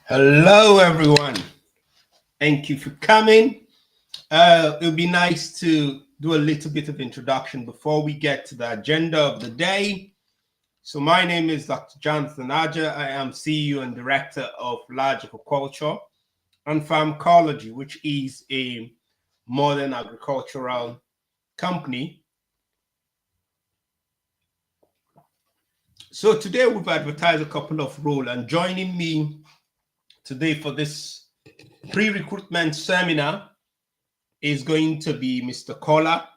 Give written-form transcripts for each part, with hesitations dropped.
Hello, everyone. Thank you for coming. It would be nice to do a little bit of introduction before we get to the agenda of the day. So my name is Dr. Jonathan Aja. I am CEO and Director of Laj-Aquaculture Farmacology, which is a modern agricultural company. So today we've advertised a couple of roles, and joining me today for this pre-recruitment seminar is going to be Mr. Kola.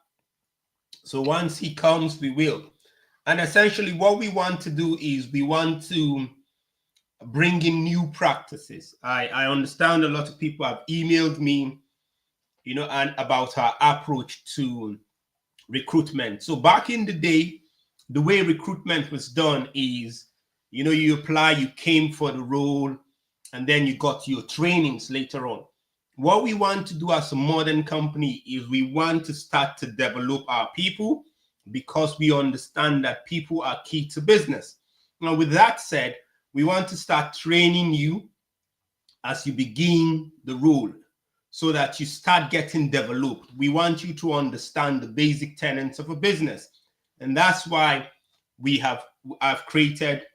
So once he comes, we will. And essentially what we want to do is we want to bring in new practices. I understand a lot of people have emailed me, and about our approach to recruitment. So back in the day, the way recruitment was done is, you apply, you came for the role, and then you got your trainings later on. What we want to do as a modern company is we want to start to develop our people, because we understand that people are key to business. Now, with that said, we want to start training you as you begin the role so that you start getting developed. We want you to understand the basic tenets of a business. And that's why I've created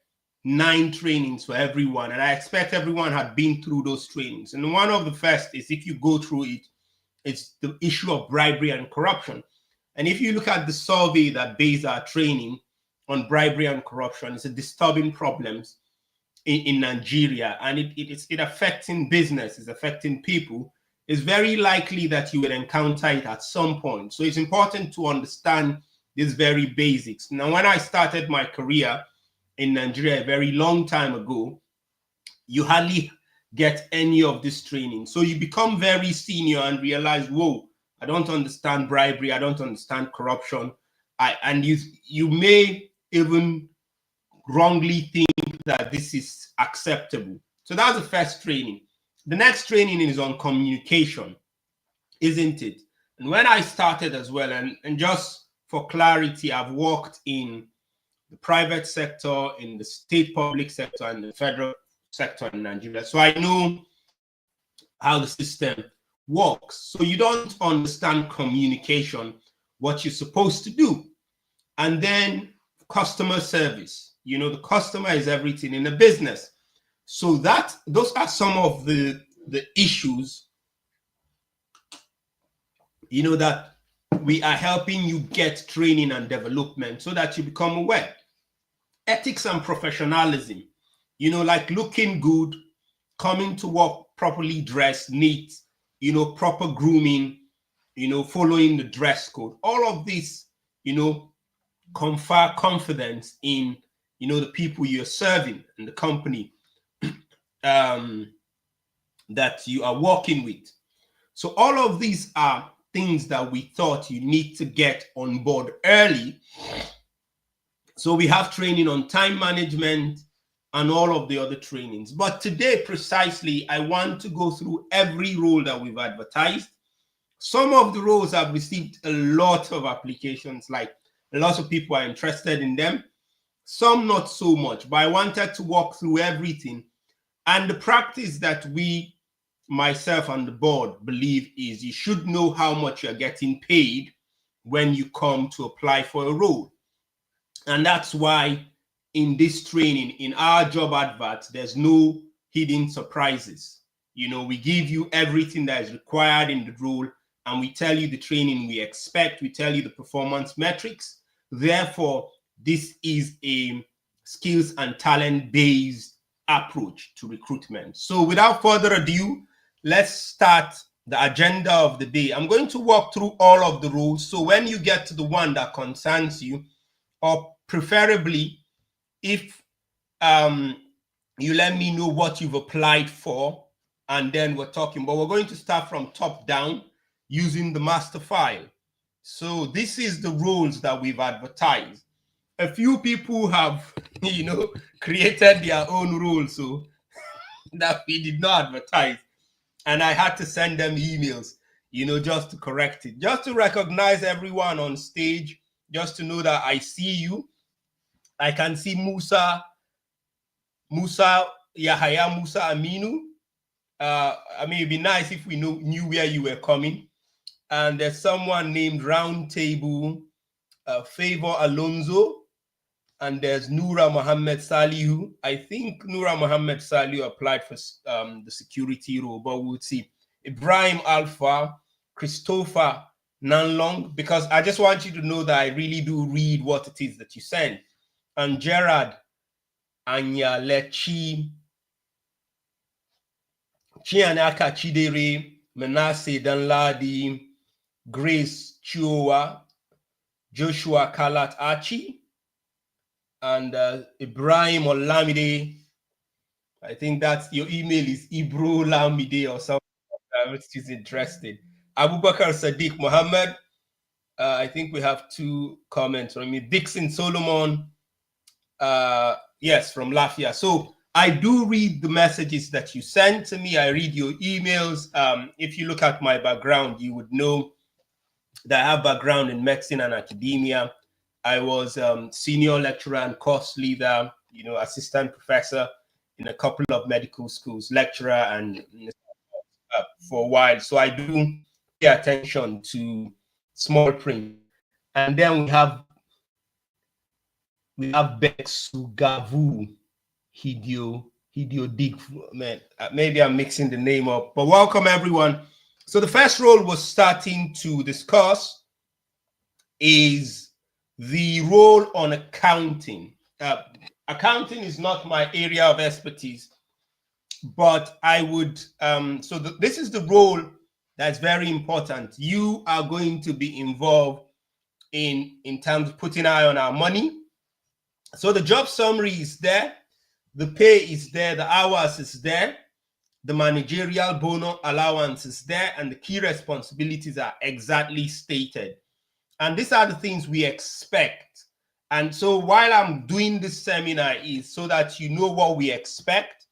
9 trainings for everyone, and I expect everyone had been through those trainings. And one of the first is, if you go through it, it's the issue of bribery and corruption. And if you look at the survey that based our training on bribery and corruption, it's a disturbing problem in Nigeria, and it's affecting business, it's affecting people. It's very likely that you will encounter it at some point. So it's important to understand these very basics. Now, when I started my career in Nigeria a very long time ago, you hardly get any of this training. So you become very senior and realize, whoa, I don't understand bribery, I don't understand corruption. And you may even wrongly think that this is acceptable. So that's the first training. The next training is on communication, isn't it? And when I started as well, and just for clarity, I've worked in the private sector, in the state public sector, and the federal sector in Nigeria. So I know how the system works. So you don't understand communication, what you're supposed to do. And then customer service. The customer is everything in a business. So those are some of the issues, that we are helping you get training and development so that you become aware. Ethics and professionalism, like looking good, coming to work properly dressed, neat, proper grooming, following the dress code. All of this, confer confidence in, the people you're serving and the company that you are working with. So all of these are things that we thought you need to get on board early. So we have training on time management and all of the other trainings. But today, precisely, I want to go through every role that we've advertised. Some of the roles have received a lot of applications, like a lot of people are interested in them. Some not so much, but I wanted to walk through everything. And the practice that we, myself and the board, believe is you should know how much you're getting paid when you come to apply for a role. And that's why in this training, in our job adverts, there's no hidden surprises. We give you everything that is required in the role, and we tell you the training we expect, we tell you the performance metrics. Therefore, this is a skills and talent-based approach to recruitment. So without further ado, let's start the agenda of the day. I'm going to walk through all of the roles. So when you get to the one that concerns you, or preferably if you let me know what you've applied for, and then we're talking. But we're going to start from top down using the master file. So this is the roles that we've advertised. A few people have, created their own roles, so that we did not advertise. And I had to send them emails, just to correct it, just to recognize everyone on stage, just to know that I see you. I can see Musa Yahaya Musa Aminu. I mean, it'd be nice if we knew where you were coming. And there's someone named Roundtable Favor Alonso. And there's Noura Mohammed Salihu. I think Noura Mohammed Salihu applied for the security role, but we'll see. Ibrahim Alpha, Christopher Nanlong, because I just want you to know that I really do read what it is that you send. And Gerard Anyalechi, Chianaka Chidere, Manasseh Danladi, Grace Chiowa, Joshua Kalat Achi, and Ibrahim Olamide. I think that's your email is Ibro Lamide or something, which is interesting. Abubakar Sadiq Muhammad. I think we have 2 comments from me. Dixon Solomon. Yes, from Lafia. So I do read the messages that you send to me. I read your emails. If you look at my background, you would know that I have background in medicine and academia. I was senior lecturer and course leader, assistant professor in a couple of medical schools, lecturer, and for a while. So I do pay attention to small print. And then we have Beksugavu Hideo Dig. Man, maybe I'm mixing the name up, but welcome everyone. So the first role we're starting to discuss is the role on accounting. Accounting is not my area of expertise, but I would, this is the role that's very important. You are going to be involved in terms of putting an eye on our money. So the job summary is there, the pay is there, the hours is there, the managerial bonus allowance is there, and the key responsibilities are exactly stated. And these are the things we expect. And so while I'm doing this seminar is so that you know what we expect,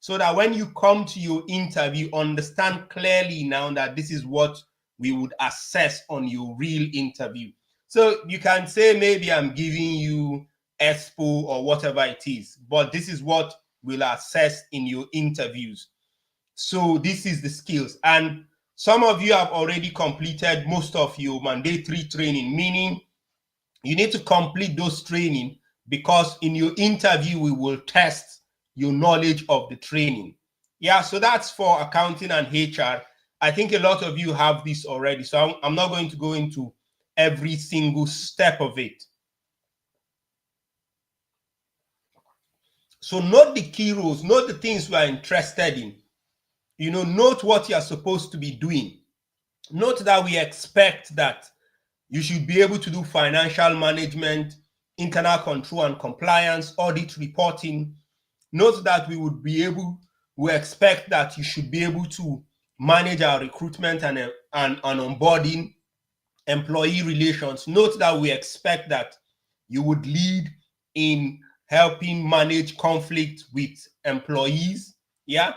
so that when you come to your interview, understand clearly now that this is what we would assess on your real interview. So you can say, maybe I'm giving you Expo or whatever it is, but this is what we'll assess in your interviews. So this is the skills. And some of you have already completed most of your mandatory training, meaning you need to complete those training, because in your interview, we will test your knowledge of the training. Yeah, so that's for accounting and HR. I think a lot of you have this already, so I'm not going to go into every single step of it. So note the key rules, note the things we are interested in. Note what you are supposed to be doing. Note that we expect that you should be able to do financial management, internal control and compliance, audit reporting. Note that we expect that you should be able to manage our recruitment and onboarding, employee relations. Note that we expect that you would lead in helping manage conflict with employees. Yeah.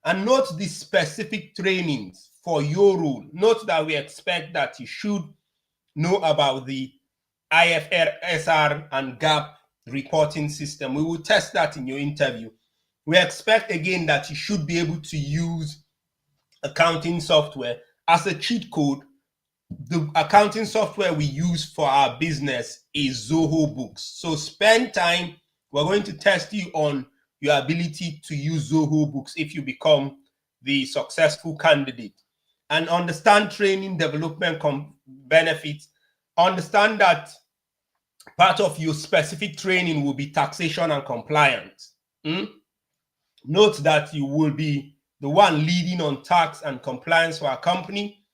And note the specific trainings for your role. Note that we expect that you should know about the IFRS and GAAP reporting system. We will test that in your interview. We expect again that you should be able to use accounting software. As a cheat code, the accounting software we use for our business is Zoho Books. So spend time. We're going to test you on your ability to use Zoho Books if you become the successful candidate. And understand training development benefits. Understand that part of your specific training will be taxation and compliance. Note that you will be the one leading on tax and compliance for our company.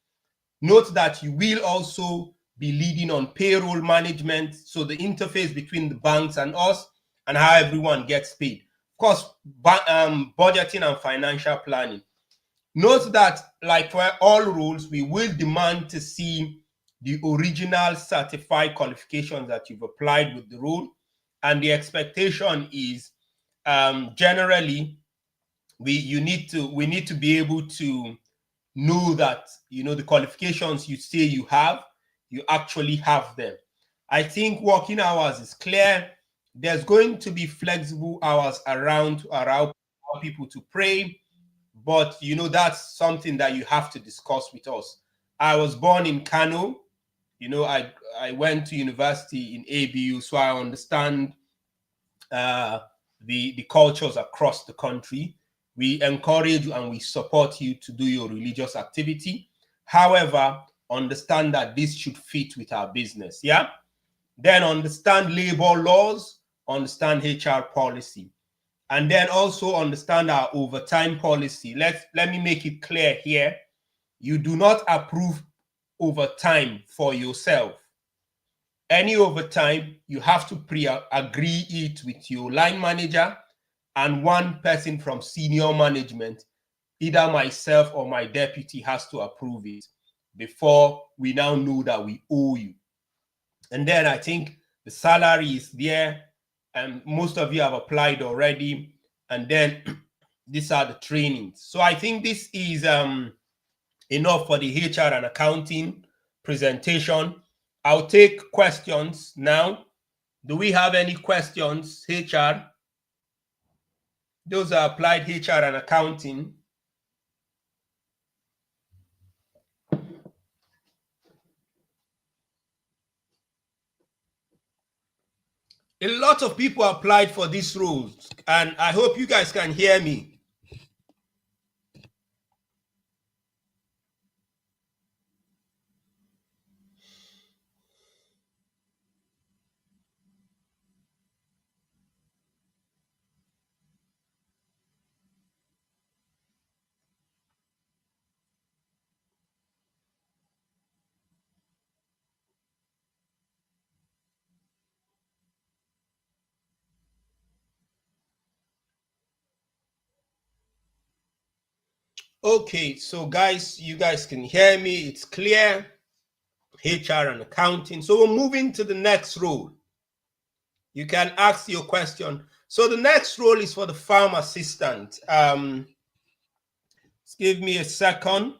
Note that you will also be leading on payroll management, so the interface between the banks and us and how everyone gets paid. Of course, budgeting and financial planning. Note that, like for all roles, we will demand to see the original certified qualifications that you've applied with the role. And the expectation is generally we need to be able to know that the qualifications you say you have, you actually have them. I think working hours is clear. There's going to be flexible hours around want people to pray, but you know, that's something that you have to discuss with us. I was born in Kano. You know, I went to university in ABU, so I understand the cultures across the country. We encourage and we support you to do your religious activity. However, understand that this should fit with our business. Yeah. Then understand labor laws, understand HR policy, and then also understand our overtime policy. Let me make it clear here. You do not approve overtime for yourself. Any overtime, you have to pre-agree it with your line manager and one person from senior management. Either myself or my deputy has to approve it before we now know that we owe you. And then I think the salary is there, and most of you have applied already. And then these are the trainings. So I think this is enough for the HR and accounting presentation. I'll take questions now. Do we have any questions, HR? Those are applied HR and accounting. A lot of people applied for these roles, and I hope you guys can hear me. Okay, so guys, you guys can hear me. It's clear. HR and accounting. So we're moving to the next role. You can ask your question. So the next role is for the farm assistant. Just give me a second.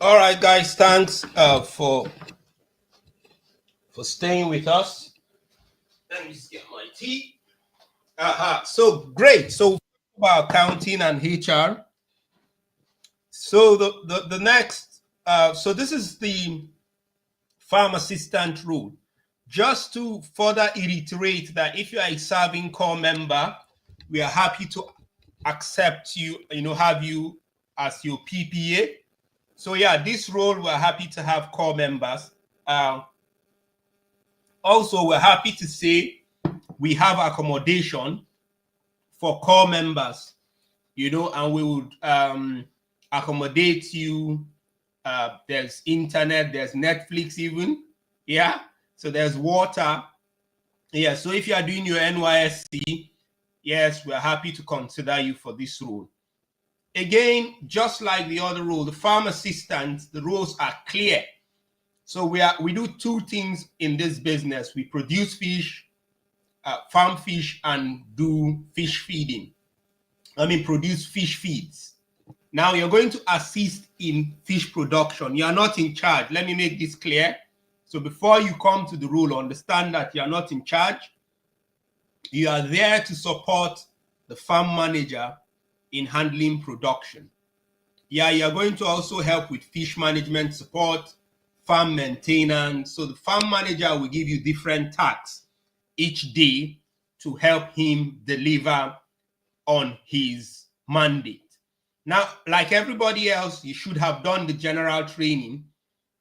All right, guys, thanks for staying with us. Let me just get my tea. So great. So about accounting and HR. So the next, so this is the farm assistant role. Just to further reiterate that if you are a serving corps member, we are happy to accept you, have you as your PPA. So yeah, this role, we're happy to have corps members. Also, we're happy to say we have accommodation for corps members, and we would accommodate you. There's internet, there's Netflix even. Yeah. So there's water. Yeah. So if you are doing your NYSC, yes, we're happy to consider you for this role. Again, just like the other role, the farm assistant, the roles are clear. So we do two things in this business. We produce fish, farm fish, and do fish feeding. Produce fish feeds. Now you're going to assist in fish production. You are not in charge. Let me make this clear. So before you come to the role, understand that you are not in charge. You are there to support the farm manager in handling production. Yeah, you're going to also help with fish management support, farm maintenance. So the farm manager will give you different tasks each day to help him deliver on his mandate. Now, like everybody else, you should have done the general training.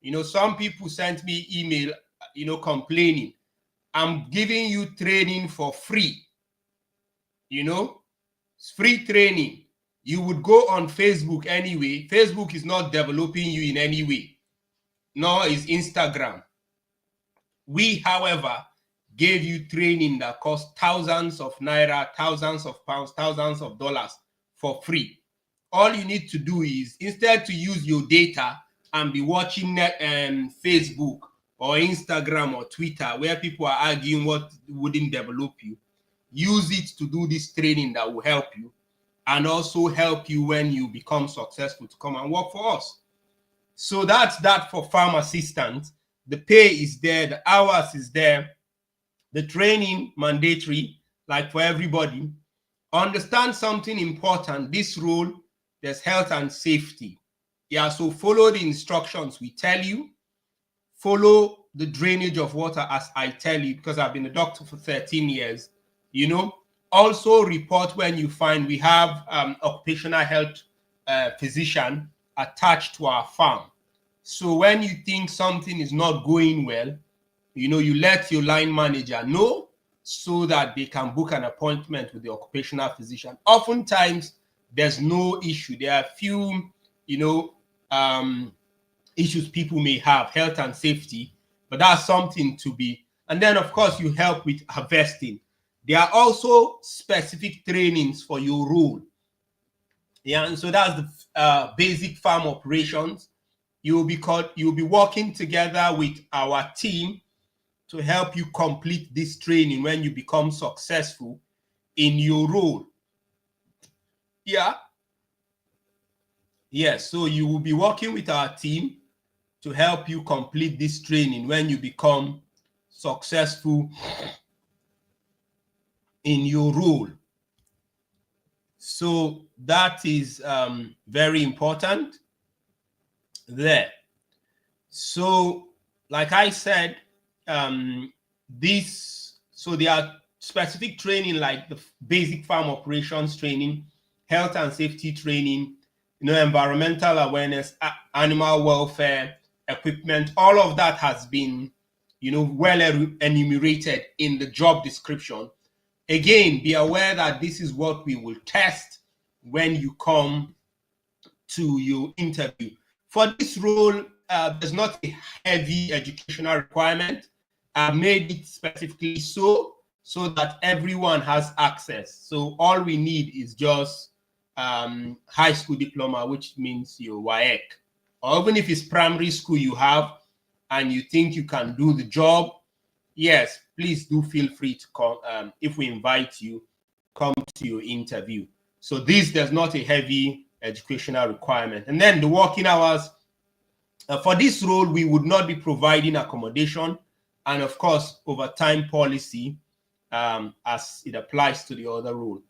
You know, some people sent me email, you know, complaining, I'm giving you training for free. You know, it's free training. You would go on Facebook anyway. Facebook is not developing you in any way, nor is Instagram. We, however, gave you training that cost thousands of naira, thousands of pounds, thousands of dollars for free. All you need to do is, instead to use your data and be watching Facebook or Instagram or Twitter where people are arguing what wouldn't develop you, use it to do this training that will help you and also help you when you become successful to come and work for us. So that's that for farm assistants. The pay is there, the hours is there, the training mandatory, like for everybody. Understand something important. This role, there's health and safety. Yeah, so follow the instructions we tell you. Follow the drainage of water as I tell you, because I've been a doctor for 13 years. You know, also report when you find we have occupational health physician attached to our farm. So when you think something is not going well, you know, you let your line manager know so that they can book an appointment with the occupational physician. Oftentimes, there's no issue. There are few, you know, issues people may have, health and safety, but that's something to be. And then, of course, you help with harvesting. There are also specific trainings for your role. Yeah, and so that's the basic farm operations. You'll be working together with our team to help you complete this training when you become successful in your role. Yeah. Yes, so you will be working with our team to help you complete this training when you become successful in your role. So that is very important there. So like I said, so there are specific training like the basic farm operations training, health and safety training, you know, environmental awareness, animal welfare, equipment. All of that has been, you know, well enumerated in the job description. Again, be aware that this is what we will test when you come to your interview. For this role, there's not a heavy educational requirement. I made it specifically so that everyone has access. So all we need is just high school diploma, which means your WAEC. Or even if it's primary school you have and you think you can do the job, yes, please do feel free to come. If we invite you, come to your interview. So there's not a heavy educational requirement. And then the working hours. For this role, we would not be providing accommodation and, of course, overtime policy as it applies to the other role.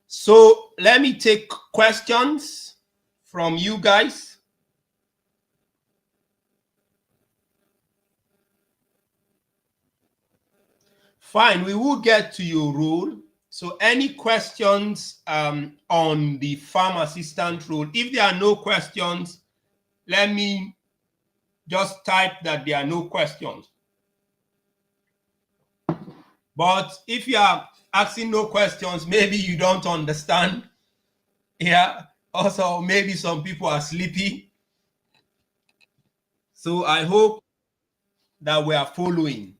So let me take questions from you guys. Fine, we will get to your role. So any questions on the farm assistant role? If there are no questions, let me just type that there are no questions. But if you are asking no questions, maybe you don't understand. Yeah. Also, maybe some people are sleepy. So I hope that we are following.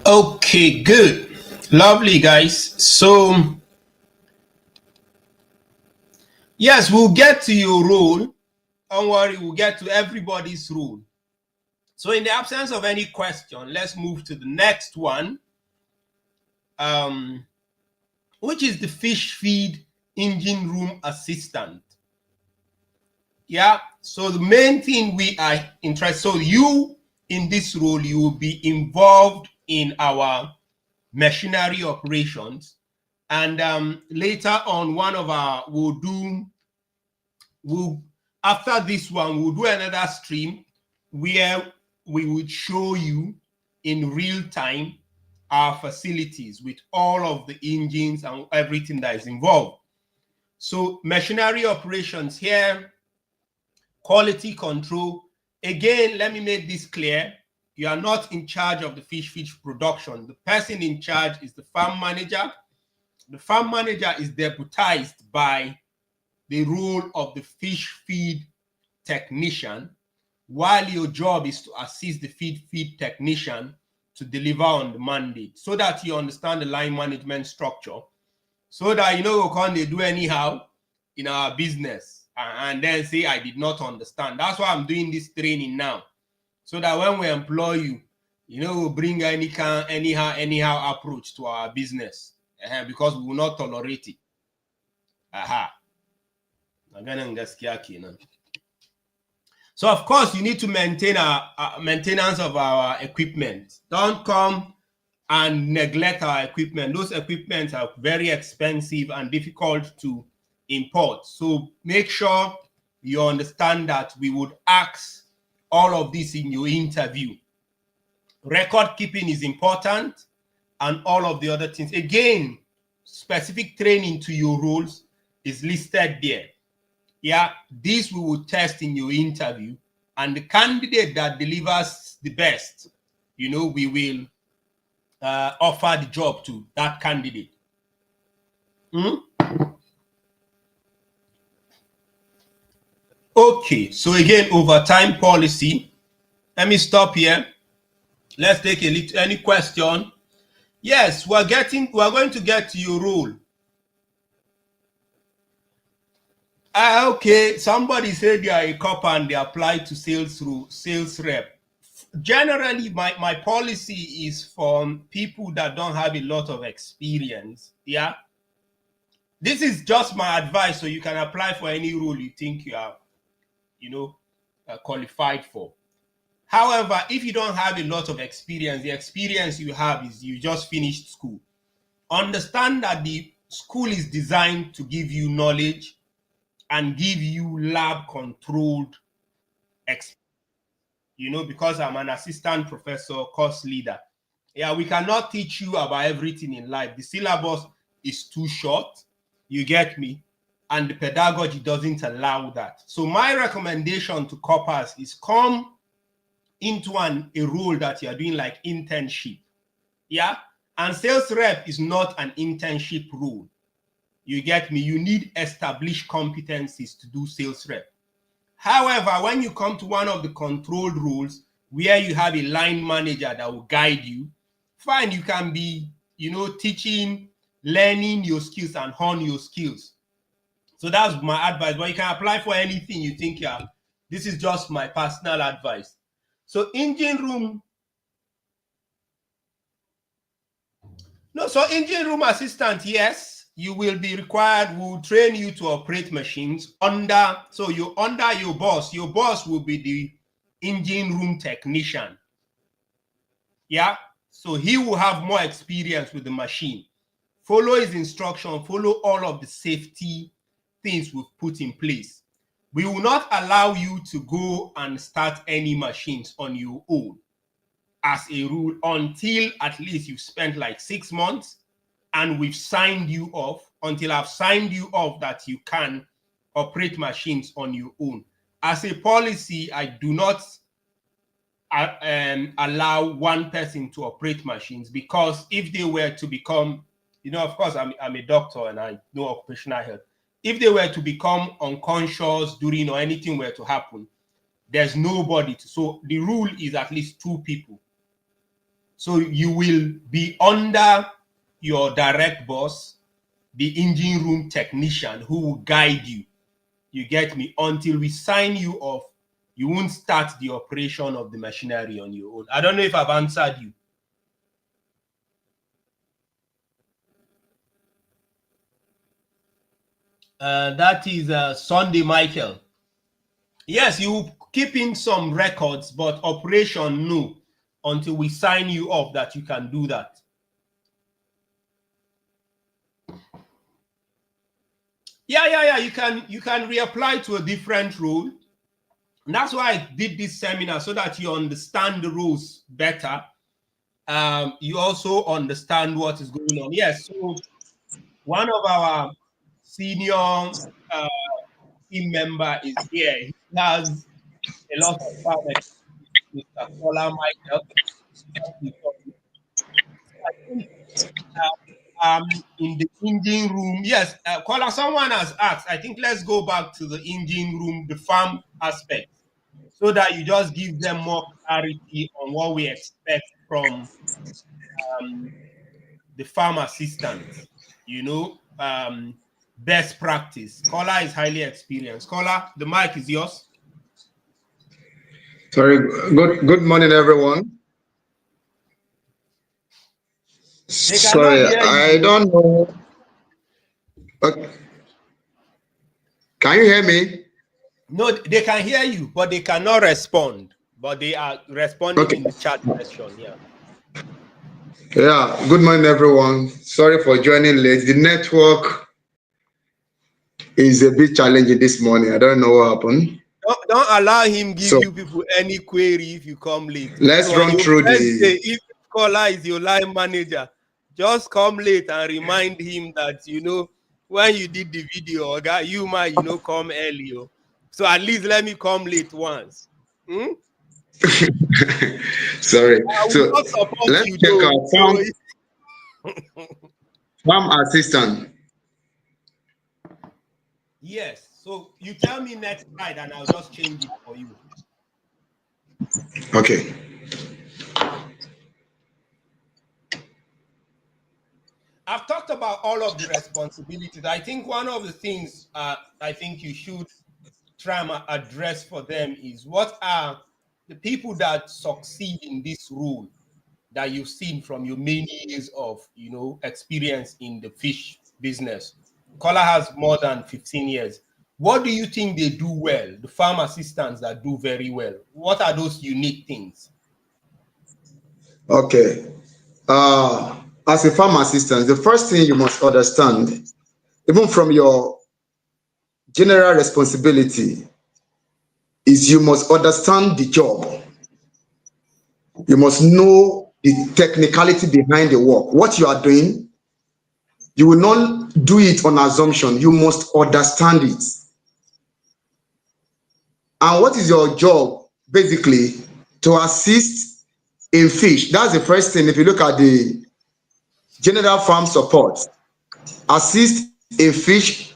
Okay, good. Lovely, guys. So, yes, we'll get to your role. Don't worry, we'll get to everybody's role. So in the absence of any question, let's move to the next one, which is the fish feed engine room assistant. Yeah, So the main thing we are interested, so you in this role, you will be involved in our machinery operations. And later on, after this one, we'll do another stream where we would show you in real time our facilities with all of the engines and everything that is involved. So machinery operations here, quality control. Again, let me make this clear. You are not in charge of the fish production. The person in charge is the farm manager. The farm manager is deputized by the role of the fish feed technician, while your job is to assist the feed technician to deliver on the mandate, so that you understand the line management structure, so that you know you can't do anyhow in our business and then say I did not understand. That's why I'm doing this training now, so that when we employ you, you know, we'll bring anyhow approach to our business, because we will not tolerate it. So of course you need to maintain our maintenance of our equipment. Don't come and neglect our equipment. Those equipment are very expensive and difficult to import. So make sure you understand that we would ask all of this in your interview. Record keeping is important, and all of the other things. Again, specific training to your roles is listed there. Yeah, this we will test in your interview, and the candidate that delivers the best, you know, we will offer the job to that candidate. Okay, so again, overtime policy. Let me stop here. Let's take a little, any question? Yes, we're going to get to your role. Okay, somebody said they are a cop and they apply to sales rep. Generally, my policy is for people that don't have a lot of experience. Yeah, this is just my advice, so you can apply for any role you think you are, you know, qualified for. However, if you don't have a lot of experience, the experience you have is you just finished school. Understand that the school is designed to give you knowledge and give you lab controlled experience. You know, because I'm an assistant professor, course leader. Yeah, we cannot teach you about everything in life. The syllabus is too short. You get me? And the pedagogy doesn't allow that. So my recommendation to coppers is come into a role that you're doing like internship. Yeah. And sales rep is not an internship role. You get me? You need established competencies to do sales rep. However, when you come to one of the controlled roles where you have a line manager that will guide you, fine, you can be, you know, teaching, learning your skills and hone your skills. So that's my advice. But you can apply for anything you think you have. This is just my personal advice. So engine room. No, so engine room assistant, yes, you will be required. We'll train you to operate machines under, so you're under your boss. Your boss will be the engine room technician. Yeah, so he will have more experience with the machine. Follow his instruction, follow all of the safety things we've put in place. We will not allow you to go and start any machines on your own as a rule until at least you've spent like 6 months and we've signed you off, until I've signed you off that you can operate machines on your own. As a policy, I do not allow one person to operate machines, because if they were to become, you know, of course, I'm a doctor and I know occupational health. If they were to become unconscious during or anything were to happen, there's nobody to. So the rule is at least 2 people. So you will be under your direct boss, the engine room technician, who will guide you. You get me? Until we sign you off, you won't start the operation of the machinery on your own. I don't know if I've answered you. That is Sunday Michael. Yes, you keep in some records, but operation no, until we sign you off that you can do that. Yeah. You can reapply to a different role. And that's why I did this seminar, so that you understand the rules better. You also understand what is going on. Yes, so one of our senior team member is here. He has a lot of farm experience. Mr. Kola Michael. I think in the engine room, yes, Kola, someone has asked. I think let's go back to the engine room, the farm aspect, so that you just give them more clarity on what we expect from the farm assistant. Best practice. Kola is highly experienced. Kola, the mic is yours. Sorry. Good morning, everyone. Sorry, I don't know. Okay. Can you hear me? No, they can hear you, but they cannot respond. But they are responding Okay. in the chat section. Yeah. Yeah. Good morning, everyone. Sorry for joining late. The network is a bit challenging this morning. I don't know what happened. Don't allow him give So you people any query if you come late. let's So on run your through first day, the. if Kola is your line manager, just come late and remind him that when you did the video, okay, you might come early. So at least let me come late once. Sorry. I will So not support let's you check though. our So farm assistant. yes. So you tell me next slide and I'll just change it for you. Okay. I've talked about all of the responsibilities. I think one of the things I think you should try and address for them is, what are the people that succeed in this role that you've seen from your many years of experience in the fish business? Kola has more than 15 years. What do you think they do well? The farm assistants that do very well. What are those unique things? Okay. As a farm assistant, the first thing you must understand, even from your general responsibility, is you must understand the job. You must know the technicality behind the work. What you are doing, you will not do it on assumption. You must understand it. And what is your job? Basically, to assist in fish. That's the first thing. If you look at the general farm support, assist in fish,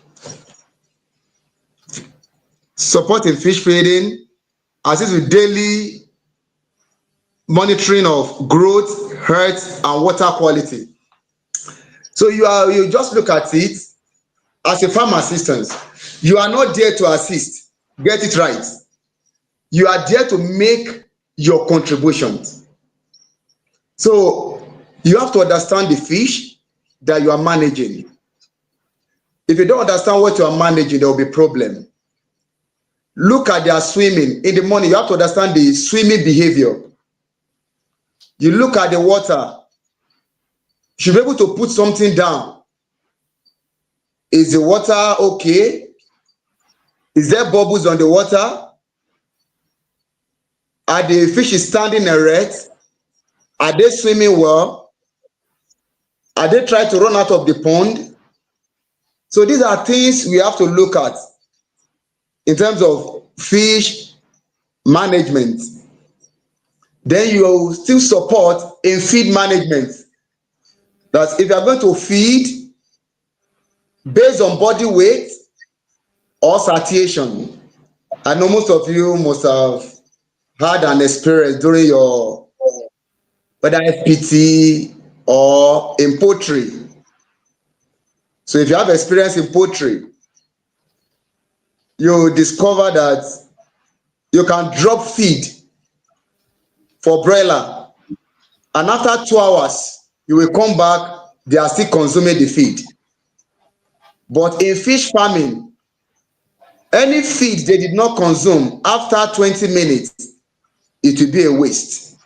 support in fish feeding, assist with daily monitoring of growth, health, and water quality. So you just look at it as a farm assistant. You are not there to assist. Get it right. You are there to make your contributions. So you have to understand the fish that you are managing. If you don't understand what you are managing, there will be a problem. Look at their swimming. In the morning, you have to understand the swimming behavior. You look at the water. You should be able to put something down. Is the water okay? Is there bubbles on the water? Are the fishes standing erect? Are they swimming well? Are they trying to run out of the pond? So these are things we have to look at in terms of fish management. Then you will still support in feed management. That if you are going to feed based on body weight or satiation, I know most of you must have had an experience during your whether FPT or in poultry. So if you have experience in poultry, you discover that you can drop feed for broiler, and after 2 hours you will come back, they are still consuming the feed. But in fish farming, Any feed they did not consume after 20 minutes, it will be a waste.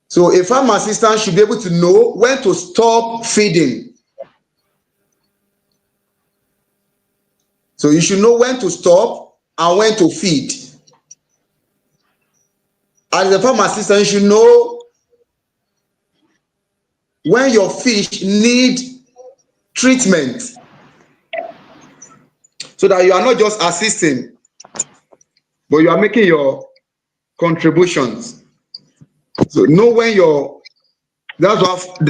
So a farm assistant should be able to know when to stop feeding. So you should know when to stop and when to feed. As a farm assistant, you should know when your fish need treatment, so that you are not just assisting, but you are making your contributions. So know when that's what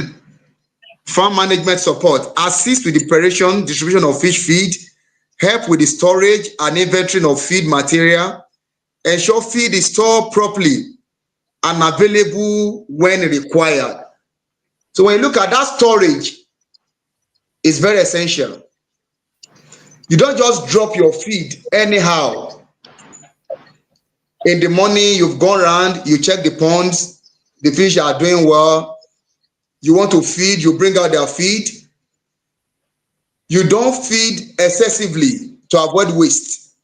farm management support: assist with the preparation, distribution of fish feed, help with the storage and inventory of feed material, ensure feed is stored properly and available when required. So when you look at that, storage is very essential. You don't just drop your feed anyhow. In the morning, you've gone around, you check the ponds, the fish are doing well, you want to feed, you bring out their feed. You don't feed excessively to avoid waste,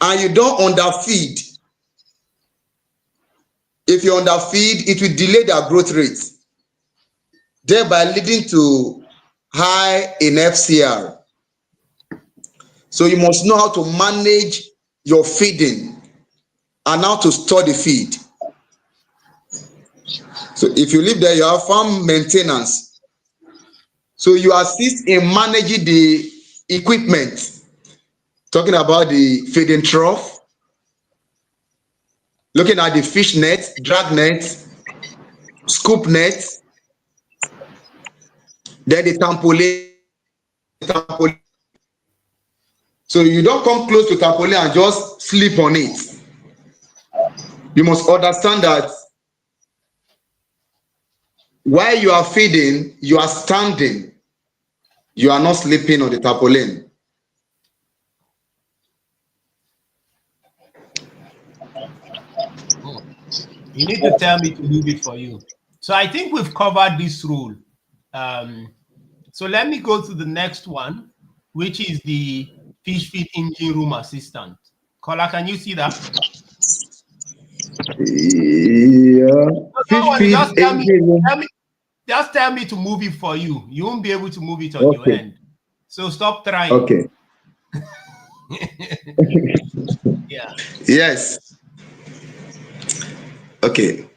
and you don't underfeed. If you underfeed, it will delay their growth rate, thereby leading to high in FCR. So you must know how to manage your feeding and how to store the feed. So if you live there, you have farm maintenance. So you assist in managing the equipment, talking about the feeding trough, looking at the fish net, drag net, scoop net, then the trampoline. So you don't come close to trampoline and just sleep on it. You must understand that while you are feeding, you are standing. You are not sleeping on the trampoline. Oh, you need to tell me to move it for you. So I think we've covered this rule. So let me go to the next one, which is the fish feed engine room assistant. Kola, can you see that? Yeah. Fish feed engine room. Just tell me to move it for you. You won't be able to move it on your end. So stop trying. Okay. Yeah. Yes. Okay.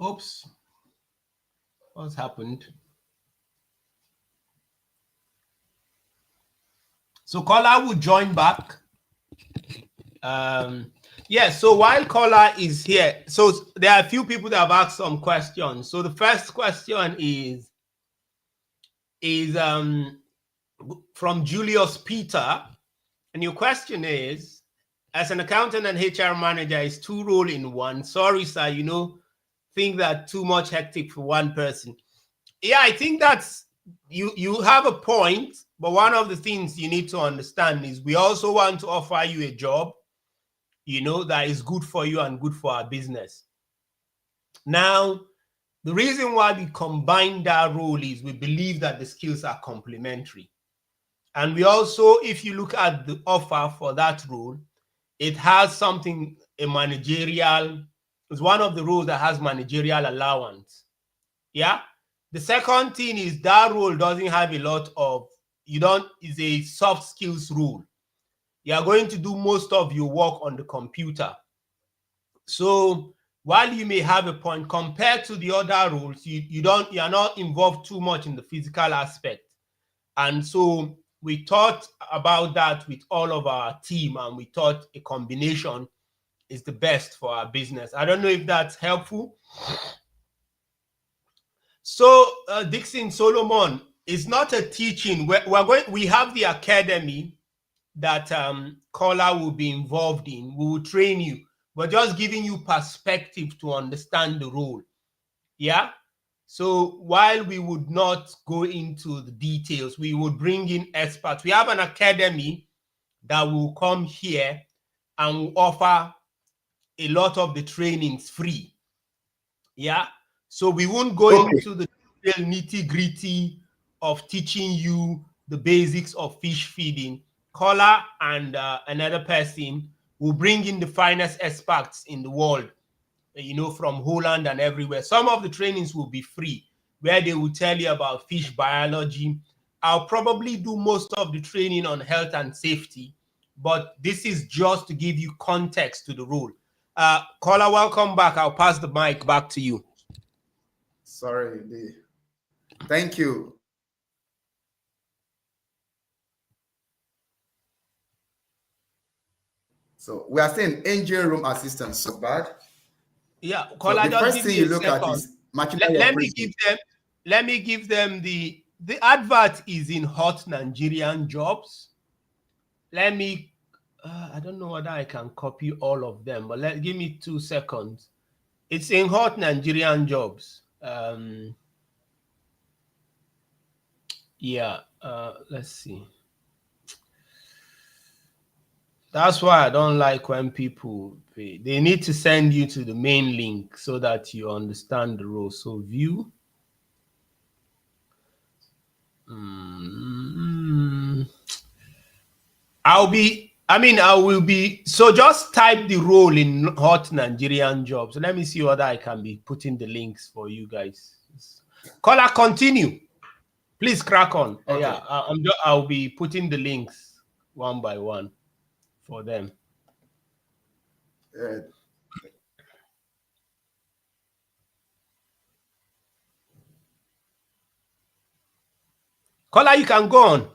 Oops. What's happened? So Kola will join back. So while Kola is here, so there are a few people that have asked some questions. So the first question is from Julius Peter, and your question is, as an accountant and HR manager, is two roles in one. Sorry, sir, think that too much hectic for one person. Yeah, I think that's you have a point, but one of the things you need to understand is we also want to offer you a job, that is good for you and good for our business. Now, the reason why we combine that role is we believe that the skills are complementary. And we also, if you look at the offer for that role, it has something, it's one of the roles that has managerial allowance. Yeah. The second thing is that role doesn't have a lot of, it's a soft skills role. You are going to do most of your work on the computer. So while you may have a point compared to the other roles, you are not involved too much in the physical aspect. And so we thought about that with all of our team, and we thought a combination is the best for our business. I don't know if that's helpful. So Dixon Solomon is not a teaching. We have the academy that Kola will be involved in. We will train you, but just giving you perspective to understand the role. Yeah. So while we would not go into the details, we would bring in experts. We have an academy that will come here and will offer a lot of the trainings free. Yeah. So we won't go into the nitty-gritty of teaching you the basics of fish feeding. Caller and another person will bring in the finest experts in the world, you know, from Holland and everywhere. Some of the trainings will be free, where they will tell you about fish biology. I'll probably do most of the training on health and safety, but this is just to give you context to the role. Caller, welcome back. I'll pass the mic back to you. Sorry, thank you. So we are saying engine room assistance. So bad. Yeah, caller, so the first thing you look at is let me give them the advert is in hot Nigerian jobs. Let me I don't know whether I can copy all of them, but give me 2 seconds. It's in hot Nigerian jobs. Yeah, let's see. That's why I don't like when people pay. They need to send you to the main link so that you understand the role. So view. I will be, so just type the role in hot Nigerian jobs. So let me see whether I can be putting the links for you guys. Caller, continue. Please crack on. Okay. Yeah, I'll be putting the links one by one for them. Caller, you can go on.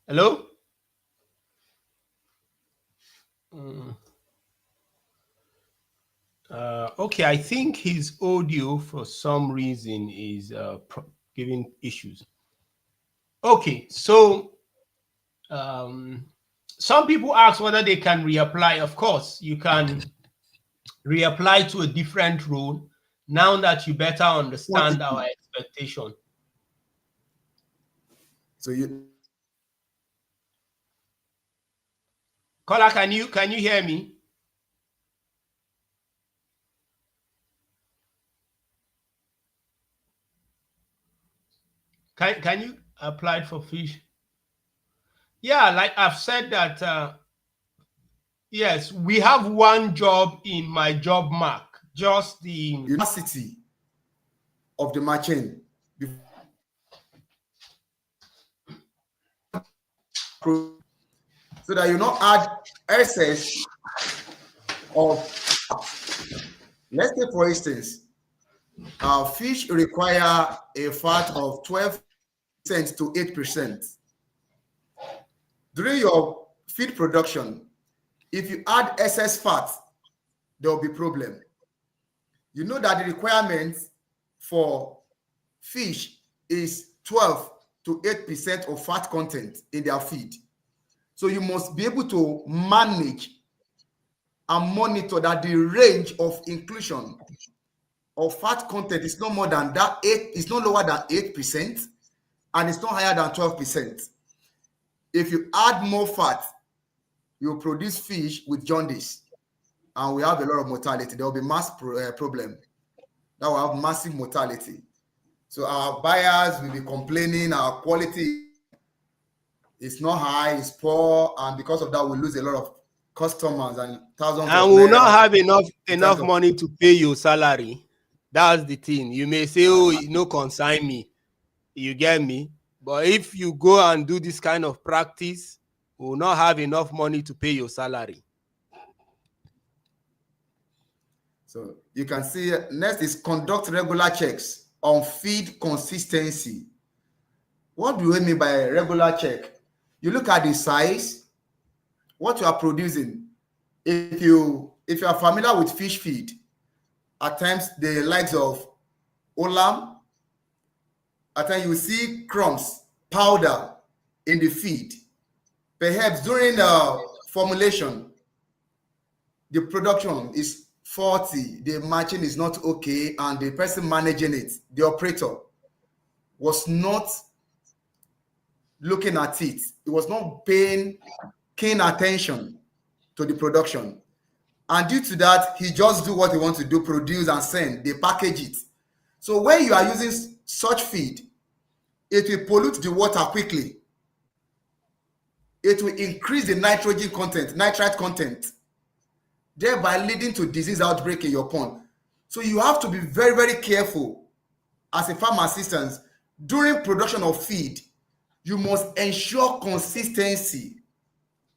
Hello? Okay, I think his audio for some reason is giving issues. Okay, so some people ask whether they can reapply. Of course, you can reapply to a different role now that you better understand our expectation. So you, Caller, can you hear me? Can you apply for fish? Yeah, like I've said that, yes, we have one job in my job mark, just the university of the machine. So that you not add excess of, let's say for instance, fish require a fat of 12% to 8%. During your feed production, if you add excess fat, there will be problem. You know that the requirement for fish is 12 to 8% of fat content in their feed. So you must be able to manage and monitor that the range of inclusion of fat content is no more than that 8, it's no lower than 8%, and it's not higher than 12%. If you add more fat, you produce fish with jaundice, and we have a lot of mortality. There will be mass problem. That will have massive mortality. So our buyers will be complaining our quality is not high, it's poor, and because of that, we lose a lot of customers and thousands. And we will not have enough money to pay your salary. That's the thing. You may say, "Oh, no, consign me." You get me? But if you go and do this kind of practice, we will not have enough money to pay your salary. So you can see next is conduct regular checks on feed consistency. What do we mean by a regular check? You look at the size, what you are producing. If you are familiar with fish feed, at times the likes of Olam, at times you see crumbs, powder in the feed. Perhaps during the formulation, the production is 40, the matching is not okay, and the person managing it, the operator, was not looking at it. It was not paying keen attention to the production. And due to that, he just do what he wants to do, produce and send. They package it. So when you are using such feed, it will pollute the water quickly. It will increase the nitrogen content, nitrite content, thereby leading to disease outbreak in your pond. So you have to be very, very careful as a farm assistant. During production of feed, you must ensure consistency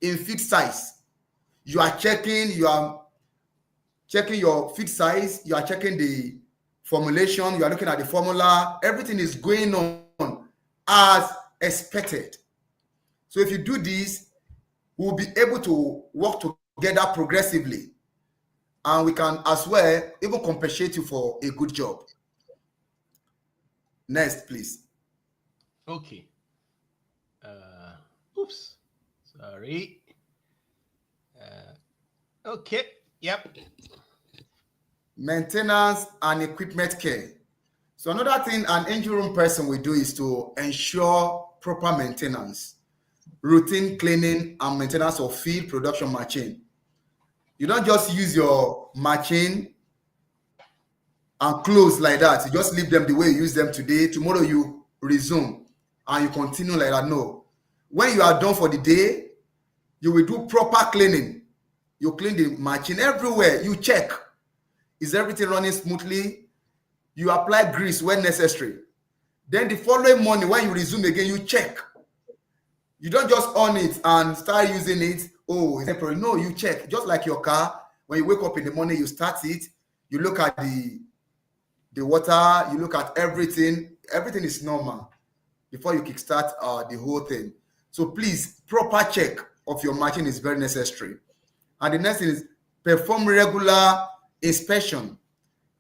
in feed size. You are checking your feed size, you are checking the formulation, you are looking at the formula, everything is going on as expected. So if you do this, we'll be able to work together progressively, and we can as well even compensate you for a good job. Next, please. Okay. Oops. Sorry. Okay. Yep. Maintenance and equipment care. So another thing an engine room person will do is to ensure proper maintenance, routine cleaning and maintenance of feed production machine. You don't just use your machine and close like that. You just leave them the way you use them today. Tomorrow you resume and you continue like that. No. When you are done for the day, you will do proper cleaning. You clean the machine everywhere. You check. Is everything running smoothly? You apply grease when necessary. Then the following morning, when you resume again, you check. You don't just on it and start using it. Oh, it's temporary. No, you check. Just like your car, when you wake up in the morning, you start it. You look at the water. You look at everything. Everything is normal before you kickstart the whole thing. So please, proper check of your machine is very necessary. And the next thing is perform regular inspection.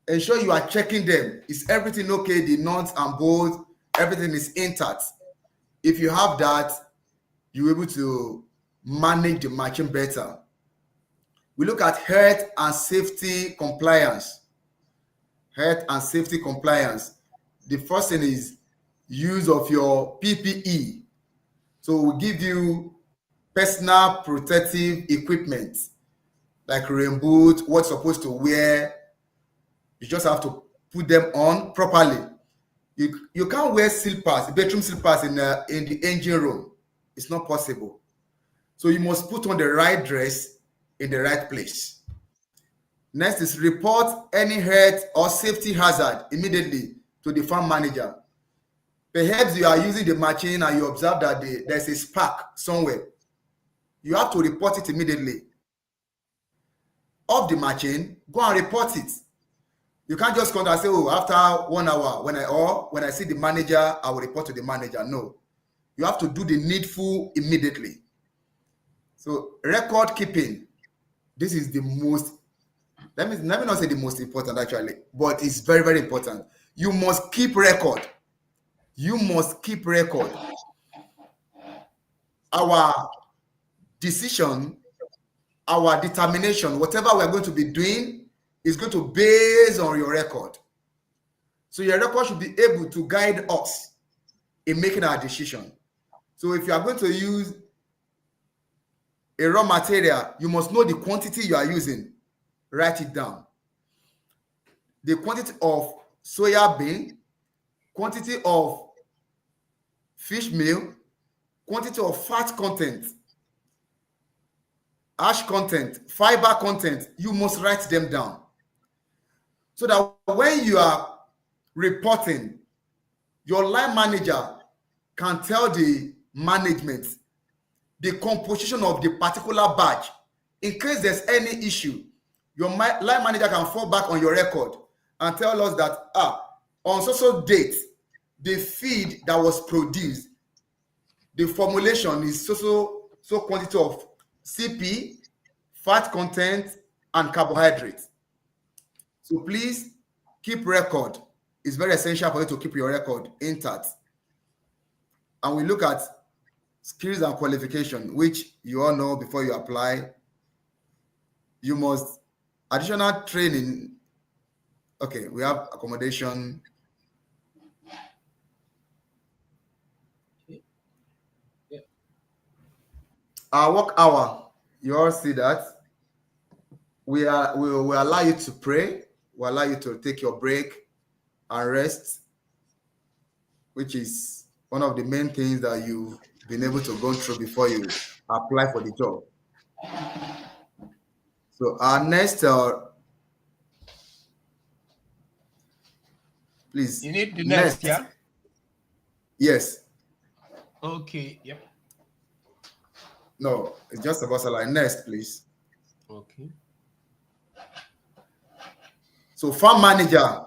Ensure you are checking them. Is everything okay? The nuts and bolts, everything is intact. If you have that, you're able to manage the machine better. We look at health and safety compliance. Health and safety compliance. The first thing is use of your PPE. So we give you personal protective equipment like rain boot, what's supposed to wear. You just have to put them on properly. You can't wear slippers, bedroom slippers in the engine room. It's not possible. So you must put on the right dress in the right place. Next is report any health or safety hazard immediately to the farm manager. Perhaps you are using the machine and you observe that there's a spark somewhere. You have to report it immediately. Off the machine, go and report it. You can't just come and say, oh, after 1 hour, when I see the manager, I will report to the manager. No. You have to do the needful immediately. So record keeping, this is the most, let me not say the most important actually, but it's very, very important. You must keep record. You must keep record. Our decision, our determination, whatever we're going to be doing is going to be based on your record. So your record should be able to guide us in making our decision. So if you are going to use a raw material, you must know the quantity you are using. Write it down. The quantity of soya bean, quantity of fish meal, quantity of fat content, ash content, fiber content, you must write them down. So that when you are reporting, your line manager can tell the management the composition of the particular batch. In case there's any issue, your line manager can fall back on your record and tell us that on so date, the feed that was produced, the formulation is so quantity of CP, fat content, and carbohydrates. So please keep record. It's very essential for you to keep your record intact. And we look at skills and qualification, which you all know before you apply. You must additional training. Okay, we have accommodation. Yeah. Our work hour, you all see that. We will allow you to pray. We'll allow you to take your break and rest. which is one of the main things that you've been able to go through before you apply for the job. So our next, please. You need the next, yeah? Yes. Okay, yep. No, it's just about salary. Next, please. Okay. So farm manager,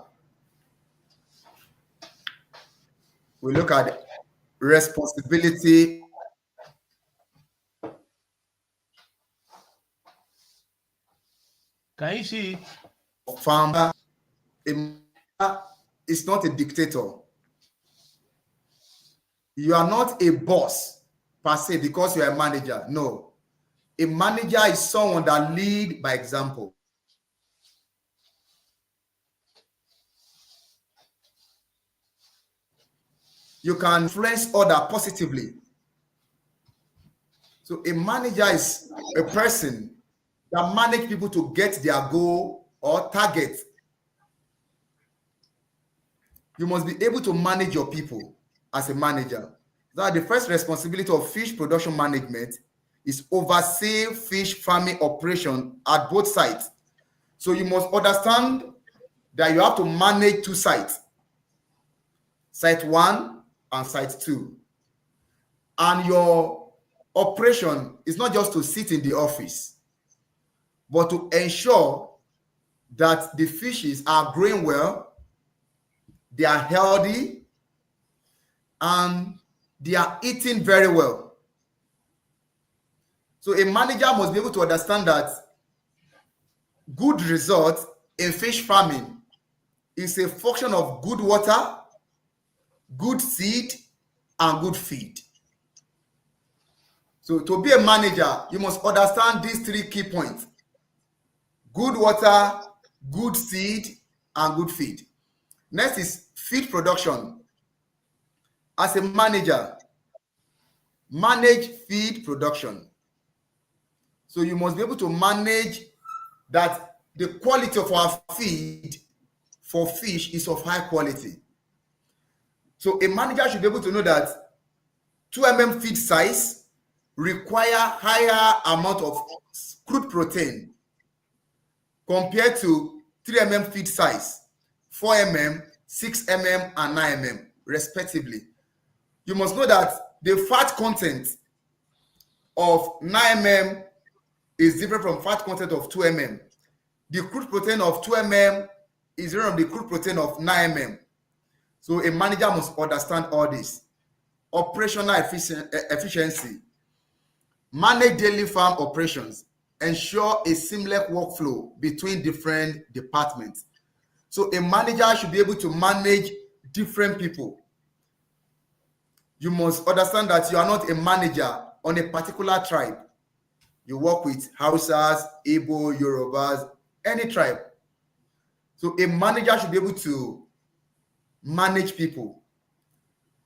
we look at responsibility. Can you see? Farmer is not a dictator. You are not a boss per se because you are a manager. No. A manager is someone that leads by example. You can influence others positively. So a manager is a person that manages people to get their goal or target. You must be able to manage your people as a manager. That the first responsibility of fish production management is oversee fish farming operation at both sites. So you must understand that you have to manage two sites, site 1 and site 2. And your operation is not just to sit in the office, but to ensure that the fishes are growing well, they are healthy, and they are eating very well. So a manager must be able to understand that good results in fish farming is a function of good water, good seed, and good feed. So to be a manager, you must understand these 3 key points: good water, good seed, and good feed. Next is feed production. As a manager, manage feed production. So you must be able to manage that the quality of our feed for fish is of high quality. So a manager should be able to know that 2 mm feed size require higher amount of crude protein compared to 3 mm feed size, 4 mm, 6 mm, and 9 mm, respectively. You must know that the fat content of 9 mm is different from fat content of 2 mm. The crude protein of 2 mm is different from the crude protein of 9 mm. So a manager must understand all this. Operational efficiency. Manage daily farm operations. Ensure a seamless workflow between different departments. So a manager should be able to manage different people. You must understand that you are not a manager on a particular tribe. You work with Hausas, Igbo, Yorubas, any tribe. So a manager should be able to manage people,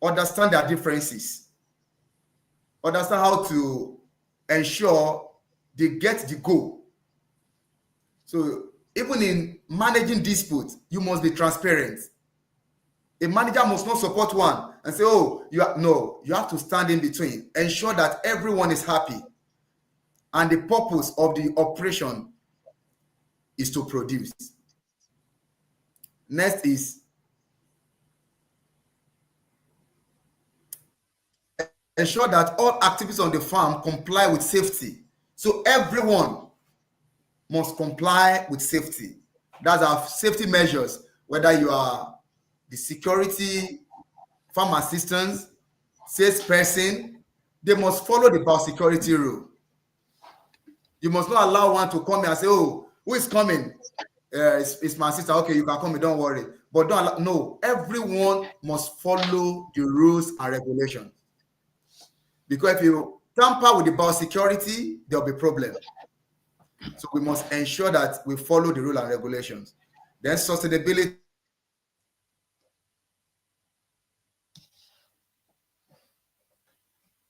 understand their differences, understand how to ensure they get the goal. So even in managing disputes, you must be transparent. A manager must not support one and say, oh, you have to stand in between. Ensure that everyone is happy. And the purpose of the operation is to produce. Next is ensure that all activities on the farm comply with safety. So everyone must comply with safety. That's our safety measures, whether you are the security, farm assistants, salesperson, they must follow the biosecurity rule. You must not allow one to come and say, oh, who is coming? It's my sister. Okay, you can come, don't worry. But don't allow, no, everyone must follow the rules and regulations. Because if you tamper with the biosecurity, there'll be problem. So we must ensure that we follow the rule and regulations. Then sustainability.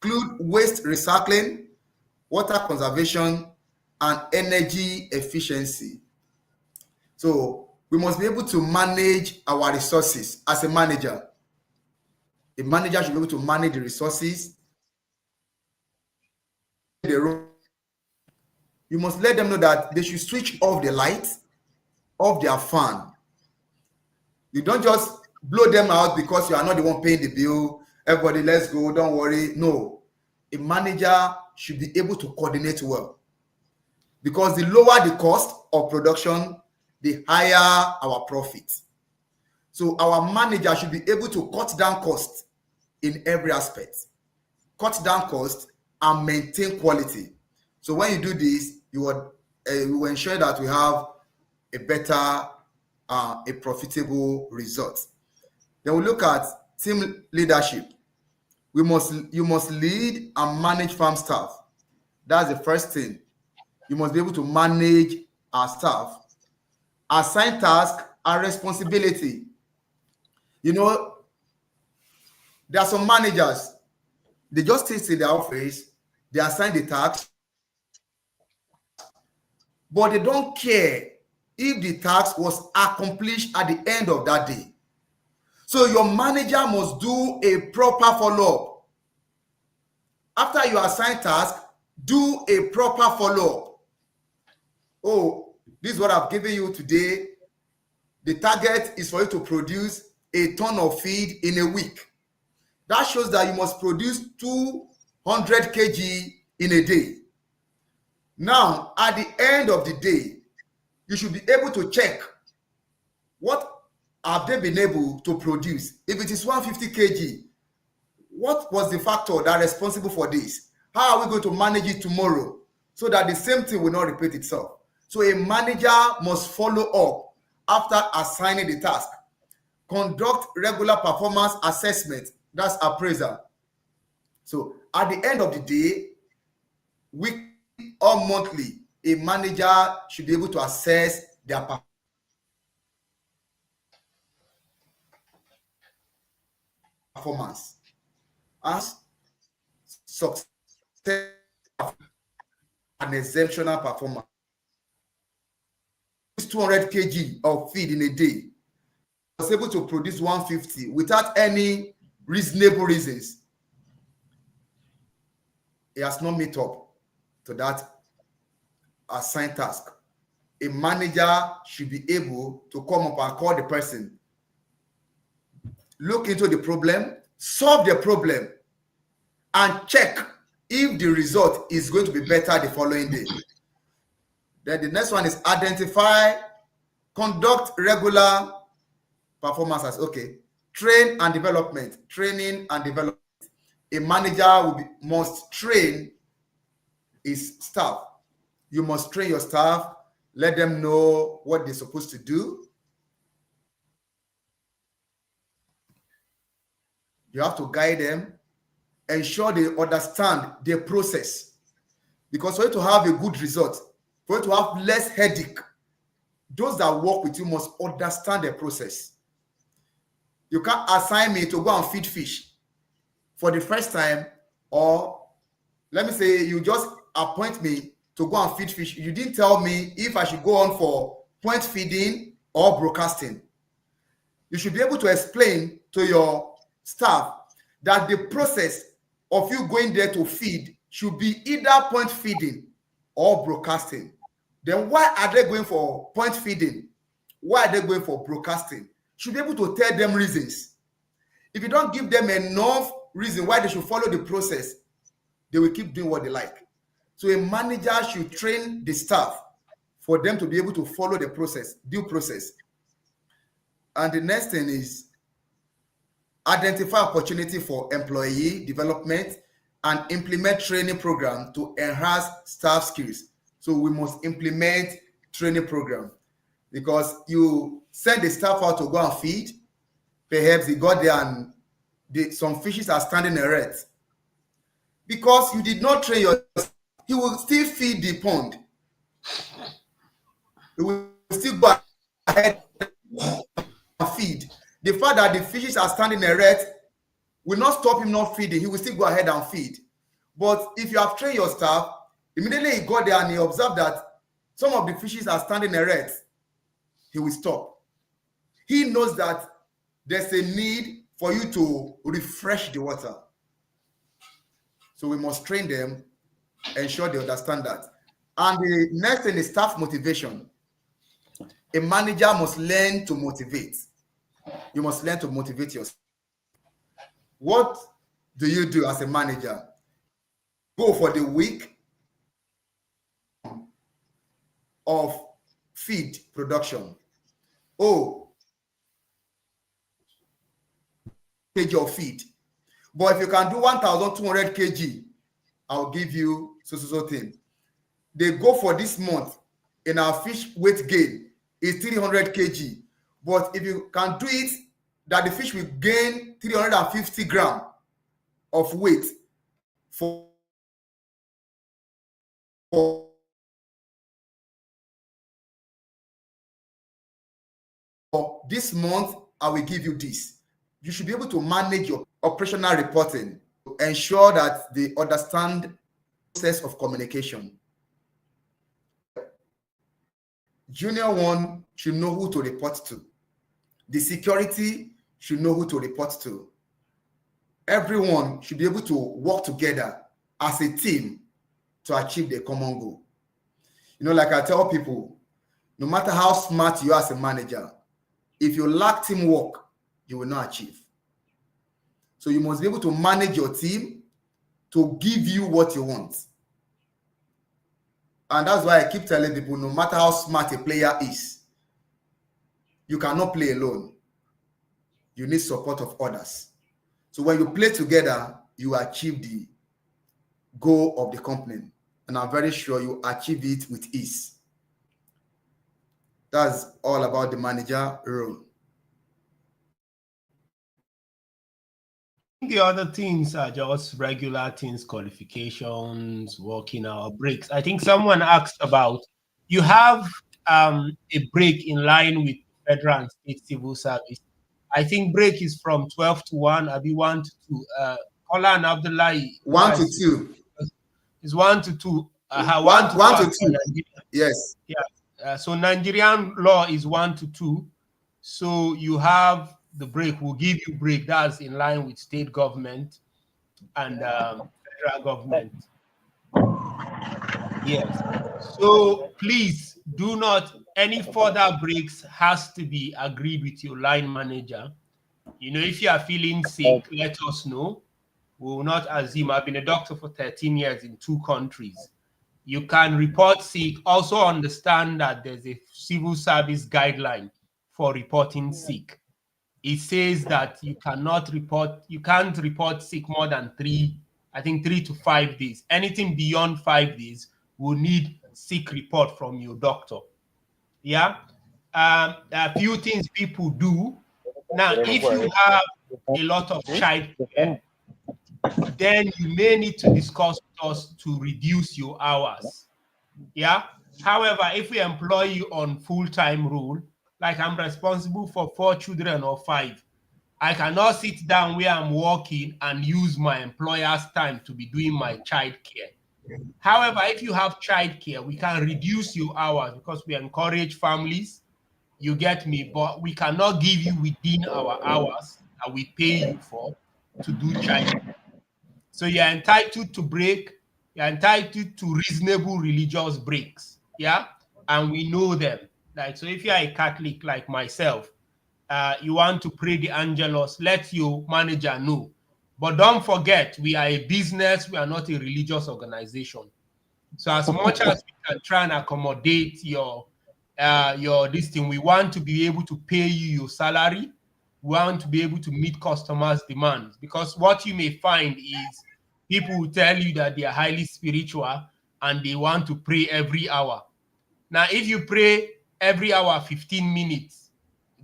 Include waste recycling, water conservation, and energy efficiency. So we must be able to manage our resources as a manager. A manager should be able to manage the resources. You must let them know that they should switch off the lights, off their fan. You don't just blow them out because you are not the one paying the bill. Everybody, let's go, don't worry. No, a manager should be able to coordinate well, because the lower the cost of production, the higher our profit. So our manager should be able to cut down costs in every aspect, cut down costs and maintain quality. So when you do this, you will ensure that we have a better, a profitable result. Then we look at team leadership. You must lead and manage farm staff. That's the first thing. You must be able to manage our staff, assign tasks and responsibility. You know, there are some managers, they just sit in their office, they assign the tasks, but they don't care if the task was accomplished at the end of that day. So your manager must do a proper follow-up. After you assign task, do a proper follow-up. Oh, this is what I've given you today. The target is for you to produce a ton of feed in a week. That shows that you must produce 200 kg in a day. Now, at the end of the day, you should be able to check what have they been able to produce. If it is 150 kg, what was the factor that is responsible for this? How are we going to manage it tomorrow so that the same thing will not repeat itself? So a manager must follow up after assigning the task. Conduct regular performance assessment, that's appraisal. So at the end of the day, weekly or monthly, a manager should be able to assess their performance as success and exceptional performance. 200 kg of feed in a day, was able to produce 150 without any reasonable reasons. It has not met up to that assigned task. A manager should be able to come up and call the person, look into the problem, solve the problem, and check if the result is going to be better the following day. Then the next one is identify, conduct regular performances. Okay, train and development, training and development. A manager must train his staff. You must train your staff, let them know what they're supposed to do. You have to guide them, ensure they understand the process. Because for you to have a good result, for you to have less headache, those that work with you must understand the process. You can't assign me to go and feed fish for the first time, or let me say you just appoint me to go and feed fish. You didn't tell me if I should go on for point feeding or broadcasting. You should be able to explain to your staff that the process of you going there to feed should be either point feeding or broadcasting. Then why are they going for point feeding? Why are they going for broadcasting? You should be able to tell them reasons. If you don't give them enough reason why they should follow the process, they will keep doing what they like. So a manager should train the staff for them to be able to follow the process, due process. And the next thing is identify opportunity for employee development and implement training program to enhance staff skills. So we must implement training program, because you send the staff out to go and feed. Perhaps they got there and some fishes are standing erect. Because you did not train your staff, he will still feed the pond. He will still go ahead and feed. The fact that the fishes are standing erect will not stop him not feeding. He will still go ahead and feed. But if you have trained your staff, immediately he got there and he observed that some of the fishes are standing erect, he will stop. He knows that there's a need for you to refresh the water. So we must train them, ensure they understand that. And the next thing is staff motivation. A manager must learn to motivate. You must learn to motivate yourself. What do you do as a manager? Go for the week of feed production. Oh, kg of feed. But if you can do 1,200 kg, I'll give you so thing. They go for this month in our fish weight gain is 300 kg. But if you can do it, that the fish will gain 350 grams of weight for this month, I will give you this. You should be able to manage your operational reporting to ensure that they understand the process of communication. Junior one should know who to report to. The security should know who to report to. Everyone should be able to work together as a team to achieve the common goal. You know, like I tell people, no matter how smart you are as a manager, if you lack teamwork, you will not achieve. So you must be able to manage your team to give you what you want. And that's why I keep telling people, no matter how smart a player is, you cannot play alone. You need support of others. So when you play together, you achieve the goal of the company. And I'm very sure you achieve it with ease. That's all about the manager role. The other things are just regular things, qualifications, working hour, breaks. I think someone asked about, you have a break in line with federal and state civil service. I think break is from 12 to 1, I'll be 1 to 2. Kola and Abdullahi. 1 to 2. It's 1 to 2. 1 to 2. Yes. Yeah. So Nigerian law is 1 to 2. So you have the break. Will give you break. That's in line with state government and federal government. Yes. So please do not, any further breaks has to be agreed with your line manager. You know, if you are feeling sick, let us know. We will not assume. I've been a doctor for 13 years in 2 countries. You can report sick. Also understand that there's a civil service guideline for reporting sick. It says that you can't report sick more than 3 to 5 days. Anything beyond 5 days will need sick report from your doctor. Yeah. A few things people do. Now, if you have a lot of child care, then you may need to discuss with us to reduce your hours. Yeah. However, if we employ you on full-time role, like I'm responsible for 4 children or 5, I cannot sit down where I'm working and use my employer's time to be doing my child care. However, if you have child care, we can reduce your hours because we encourage families. You get me? But we cannot give you within our hours that we pay you for to do child care. So you're entitled to break. You're entitled to reasonable religious breaks. Yeah. And we know them. Like, so if you're a Catholic like myself, you want to pray the Angelus, let your manager know. But don't forget, we are a business. We are not a religious organization. So as much as we can try and accommodate your this thing, we want to be able to pay you your salary. We want to be able to meet customers' demands, because what you may find is people will tell you that they are highly spiritual and they want to pray every hour. Now, if you pray every hour 15 minutes,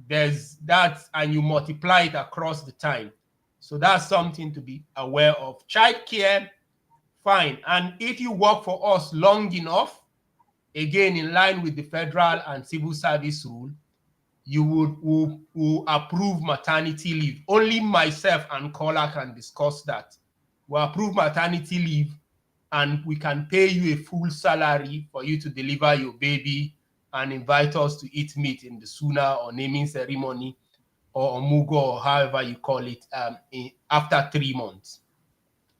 there's that, and you multiply it across the time. So that's something to be aware of. Child care, fine. And if you work for us long enough, again, in line with the federal and civil service rule, you will approve maternity leave. Only myself and Kola can discuss that. We'll approve maternity leave, and we can pay you a full salary for you to deliver your baby and invite us to eat meat in the suna or naming ceremony. or mugo, or however you call it, after 3 months,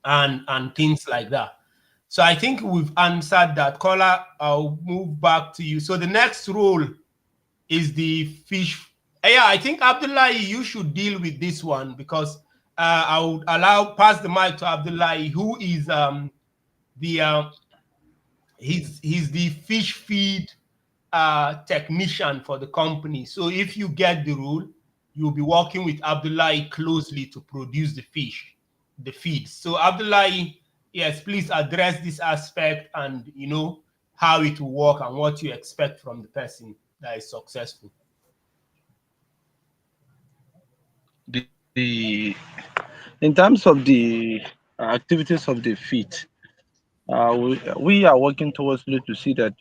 and things like that. So I think we've answered that. Caller, I'll move back to you. So the next role is the fish. Yeah, I think Abdullahi, you should deal with this one, because I would pass the mic to Abdullahi, who is the he's the fish feed technician for the company. So if you get the role, you'll be working with Abdullahi closely to produce the feed. So Abdullahi, yes, please address this aspect, and how it will work and what you expect from the person that is successful. In terms of the activities of the feed, we are working towards to see that.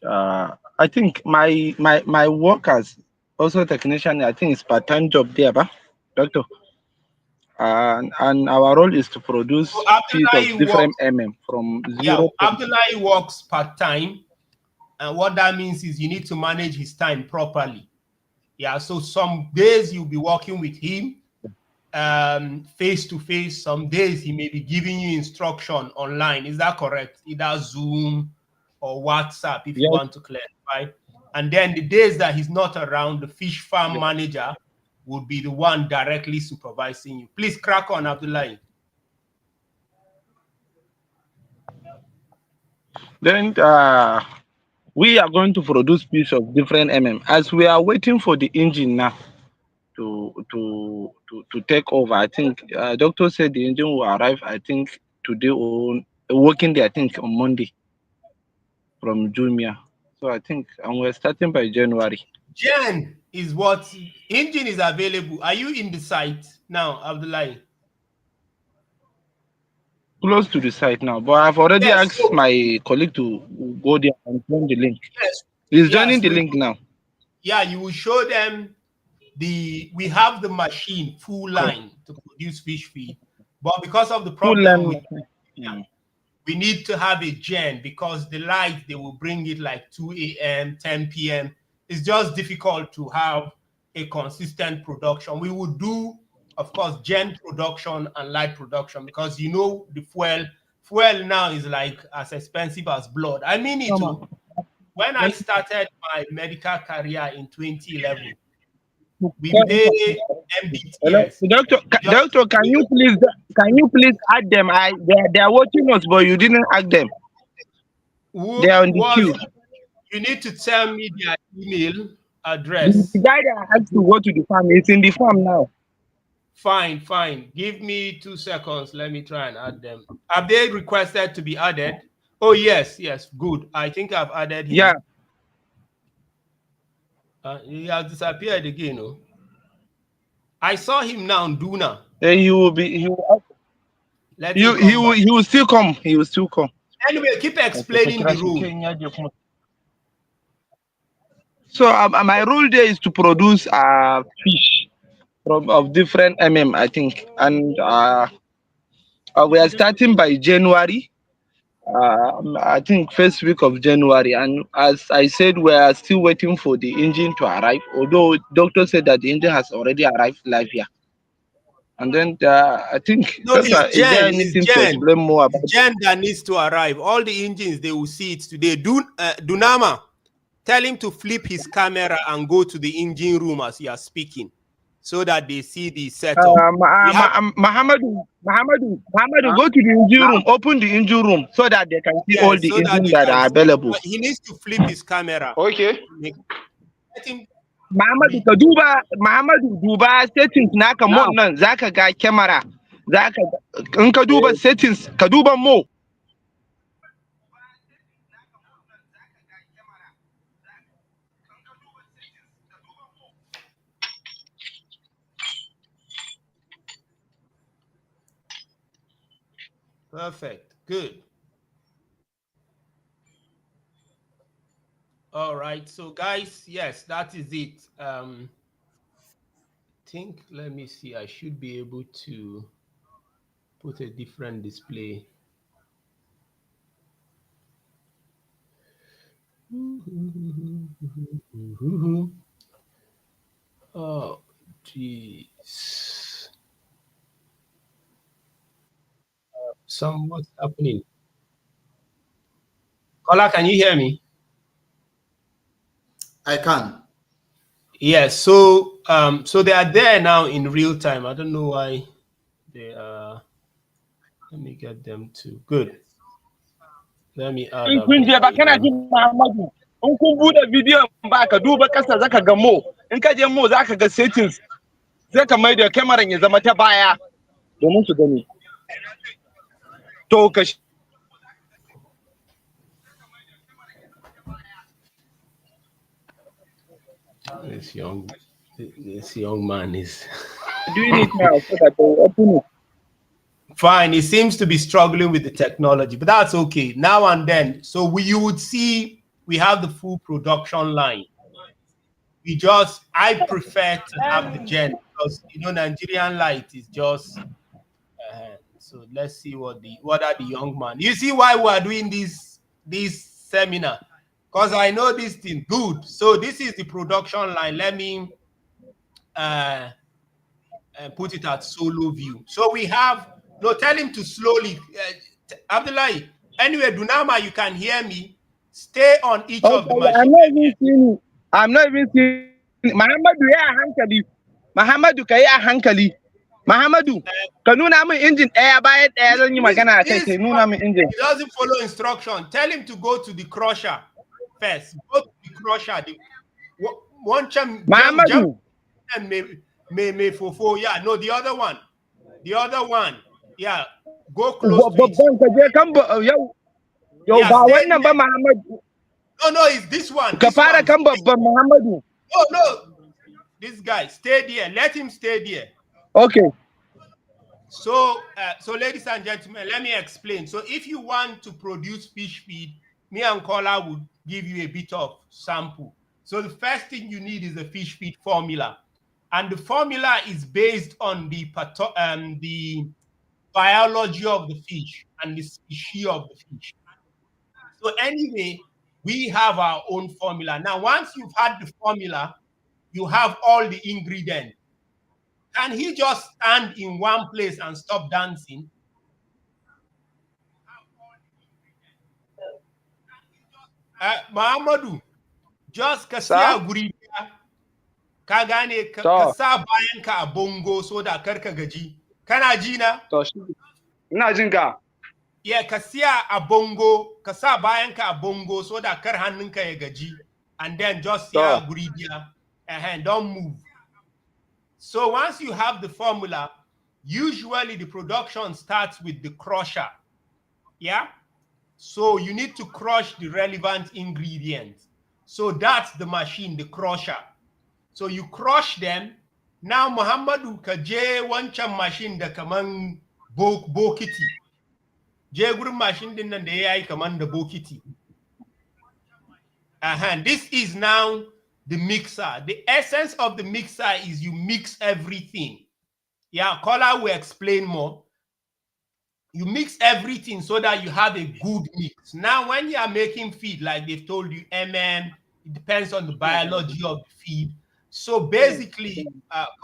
I think my work as also technician, I think it's part-time job there, but doctor. And our role is to produce So feed of Abdullahi different works, from yeah, 0. Abdullahi works part-time, and what that means is you need to manage his time properly. Yeah, so some days you'll be working with him face to face. Some days he may be giving you instruction online. Is that correct? Either Zoom or WhatsApp, if you Yes. want to clarify. And then the days that he's not around, the fish farm manager would be the one directly supervising you. Please crack on, Abdullahi. Then we are going to produce piece of different as we are waiting for the engine now to take over. I think doctor said the engine will arrive, I think today, or working day, I think on Monday from Jumia. So I think, and we're starting by January. Jen is what engine is available. Are you in the site now, Abdullahi? Close to the site now, but I've already Yes. asked my colleague to go there and join the link. Yes. He's Yes. joining the link now. Yeah, you will show them we have the machine full line to produce fish feed, but because of the Full problem line. we need to have a gen, because the light they will bring it like 2 a.m., 10 p.m. It's just difficult to have a consistent production. We would do, of course, gen production and light production, because the fuel now is like as expensive as blood. I mean it too. When I started my medical career in 2011, we pay Hello, MBTS. doctor, can you please add them? They are watching us, but you didn't add them. They are on the queue. You need to tell me their email The address. guy that has to go to the farm is in the farm now. Fine. Give me 2 seconds. Let me try and add them. Have they requested to be added? Oh, yes. Good. I think I've added him. Yeah. He has disappeared again. Oh. I saw him now in Duna. He will be. He will still come. He will still come. Anyway, keep explaining the rule. So my role there is to produce fish of different I think, and we are starting by January. I think first week of January, and as I said, we are still waiting for the engine to arrive. Although doctor said that the engine has already arrived live here. And then I think, No, is there anything to explain more about? It's Jen that needs to arrive. All the engines, they will see it today. Dunama, tell him to flip his camera and go to the engine room as you are speaking, so that they see the setup. Muhammadu, go to the engine room. Open the engine room so that they can see all the engines that are available. He needs to flip his camera. Okay. Let him. Muhammadu duba settings naka mo nan zaka ga camera. In ka duba settings, ka duba mo. Perfect. Good. All right. So, guys, yes, that is it. Let me see. I should be able to put a different display. Oh, gee. What's happening? Kola, can you hear me? I can. Yes. So so they are there now in real time. I don't know why they are. Let me get them to good. Let me add up. kun je ba kana jin Muhammadu in kun bude bidiyon ba ka duba kasa zaka ga mo in ka je mo zaka ga settings sai ka mai da kyamaran ya zama ta baya domin su gani to ka This young man is doing it now so that they open it. fine. He seems to be struggling with the technology, but that's okay. Now and then, so you would see we have the full production line. I prefer to have the gen because Nigerian light is just. So let's see what are the young man. You see why we are doing this seminar? Because I know this thing good. So this is the production line. Let me put it at solo view. So we have tell him to slowly. Abdullah, anyway, Dunama, you can hear me. Stay on each of the machines. I'm not even seeing Muhammadu ya hankali. Muhammadu ka yi a hankali. Muhammadu ka nuna min injin ɗaya bayan ɗaya zan yi magana a kai nuna min injin. He doesn't follow instruction. Tell him to go to the crusher first. Go to the crusher. One jump. Muhammadu. And may fofo. Yeah, no, the other one. The other one. Yeah. Go close to it. Babban ka je kan yau ba wannan ba Muhammadu. No, it's this one. Ka fara kan babban Muhammadu. No. This guy, stay there. Let him stay there. Okay. So, ladies and gentlemen, let me explain. So, if you want to produce fish feed, me and Kola would give you a bit of sample. So, the first thing you need is a fish feed formula, and the formula is based on the biology of the fish and the species of the fish. So, anyway, we have our own formula. Now, once you've had the formula, you have all the ingredients. Can he just stand in one place and stop dancing? Muhammadu, just ka siya guri ka gane ka sa bayan ka a bongo so da karka gaji. Kana ji na? To shi. Ina jin ka. Yeah, ka siya a bongo, ka sa bayan ka a bongo so da kar hannunka ya gaji, and then just siya guri biya and don't move. So once you have the formula, usually the production starts with the crusher. Yeah? So you need to crush the relevant ingredients. So that's the machine, the crusher. So you crush them. Now Muhammadu ka je wancan machine da kaman bokiti. Je gurin machine din nan da yayi kaman da bokiti. This is now the mixer. The essence of the mixer is you mix everything. Yeah, Kola will explain more. You mix everything so that you have a good mix. Now, when you are making feed, like they've told you, it depends on the biology of the feed. So basically,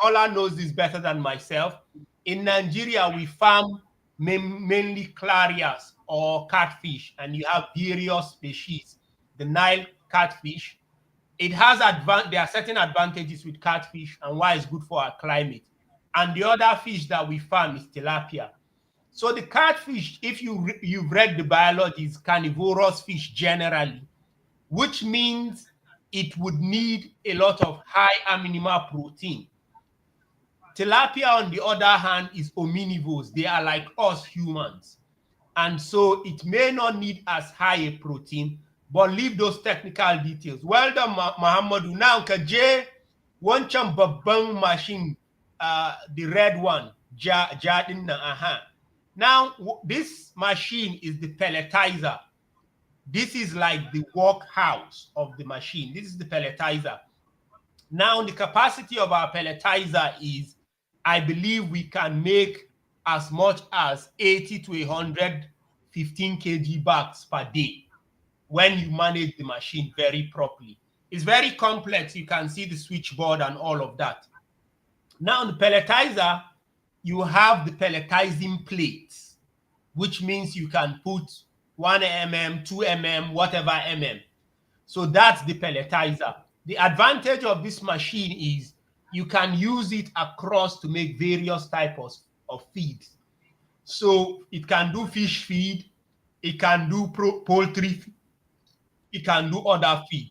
Kola knows this better than myself. In Nigeria, we farm mainly clarias or catfish, and you have various species. The Nile catfish. It has there are certain advantages with catfish and why it's good for our climate. And the other fish that we farm is tilapia. So the catfish, if you've read the biology, is carnivorous fish generally, which means it would need a lot of high animal protein. Tilapia, on the other hand, is omnivores. They are like us humans. And so it may not need as high a protein, but leave those technical details. Well done, Muhammadu. Now, kaje wancan babban machine, the red one, jadin na. Now, this machine is the pelletizer. This is like the workhouse of the machine. This is the pelletizer. Now, the capacity of our pelletizer is, I believe we can make as much as 80 to 115 kg bags per day when you manage the machine very properly. It's very complex. You can see the switchboard and all of that. Now the pelletizer, you have the pelletizing plates, which means you can put 1 mm, 2 mm, whatever mm. So that's the pelletizer. The advantage of this machine is you can use it across to make various types of feeds. So it can do fish feed, it can do poultry feed, it can do other feed.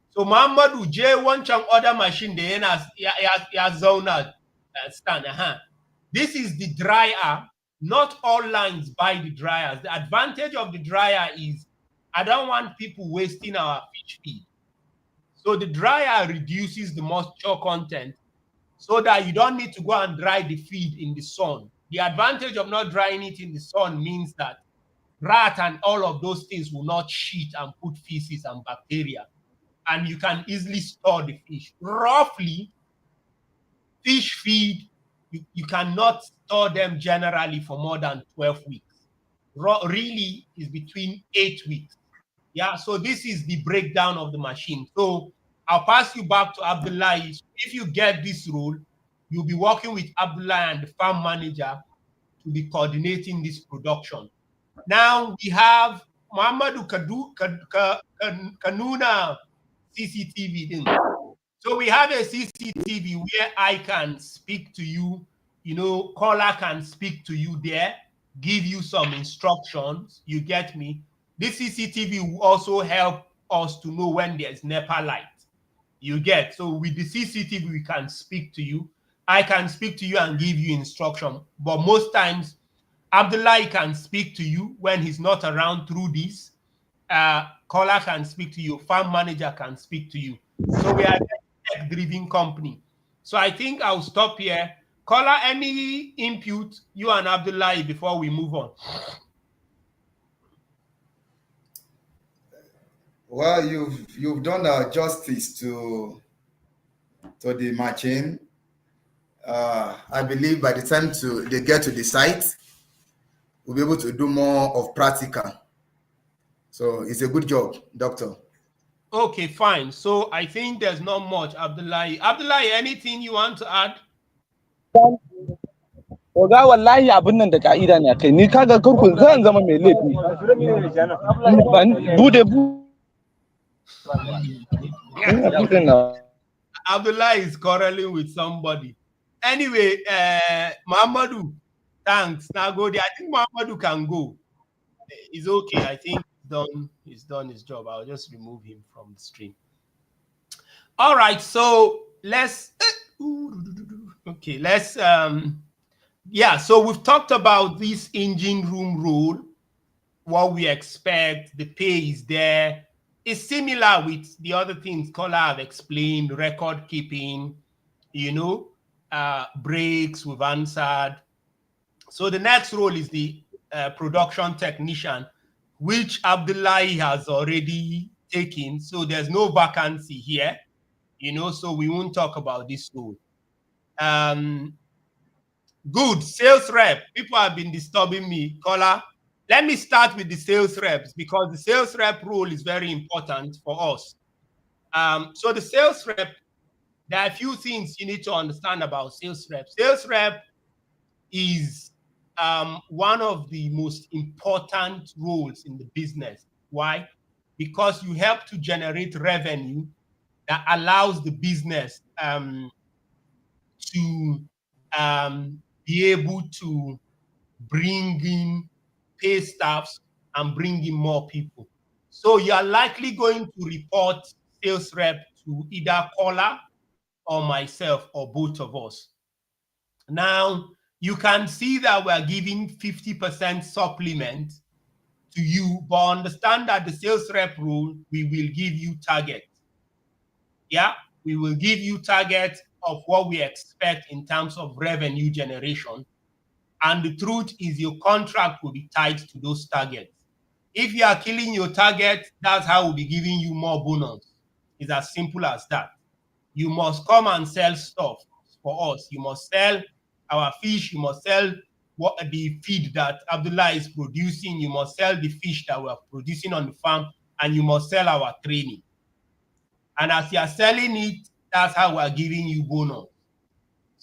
So Muhammadu je wancan other machine da ya zauna stand. This is the dryer. Not all lines buy the dryers. The advantage of the dryer is I don't want people wasting our fish feed. So the dryer reduces the moisture content so that you don't need to go and dry the feed in the sun. The advantage of not drying it in the sun means that rat and all of those things will not shit and put feces and bacteria. And you can easily store the fish. Roughly, fish feed, you cannot store them generally for more than 12 weeks. Really is between 8 weeks. Yeah, so this is the breakdown of the machine. So I'll pass you back to Abdullah. If you get this role, you'll be working with Abdullah and the farm manager to be coordinating this production. Now we have Muhammadu Kanuna CCTV thing. So we have a CCTV where I can speak to you, caller can speak to you there, give you some instructions. You get me? This CCTV will also help us to know when there's NEPA light. You get? So with the CCTV, we can speak to you. I can speak to you and give you instruction. But most times, Abdullah can speak to you when he's not around through this. Caller can speak to you. Farm manager can speak to you. So we are a tech-driven company. So I think I'll stop here. Caller, any input, you and Abdullah, before we move on? Well, you've done justice to the machine. I believe by the time they get to the site, we'll be able to do more of practical. So it's a good job, doctor. Okay, fine. So I think there's not much, Abdullah. Abdullah, anything you want to add? Oga wallahi abun nan da ka'ida ne kai ni kaga kurkun zan zama mai laifi. Bude Abdullah is quarreling with somebody. Anyway, Muhammadu, thanks. Now go there. I think Muhammadu can go. It's okay. I think he's done his job. I'll just remove him from the stream. All right, so let's so we've talked about this engine room rule, what we expect, the pay is there. It's similar with the other things Kola have explained, record keeping, breaks we've answered. So the next role is the production technician, which Abdullah has already taken. So there's no vacancy here, so we won't talk about this role. Good. Sales rep. People have been disturbing me. Caller, let me start with the sales reps because the sales rep role is very important for us. So the sales rep, there are a few things you need to understand about sales rep. Sales rep is one of the most important roles in the business. Why? Because you help to generate revenue that allows the business to be able to bring in pay staffs and bring in more people. So you are likely going to report sales rep to either caller or myself or both of us. Now, you can see that we're giving 50% supplement to you, but understand that the sales rep role, we will give you target. Yeah, we will give you target of what we expect in terms of revenue generation. And the truth is your contract will be tied to those targets. If you are killing your target, that's how we'll be giving you more bonus. It's as simple as that. You must come and sell stuff for us. You must sell our fish. You must sell the feed that Abdullah is producing. You must sell the fish that we're producing on the farm. And you must sell our training. And as you are selling it, that's how we're giving you bonus.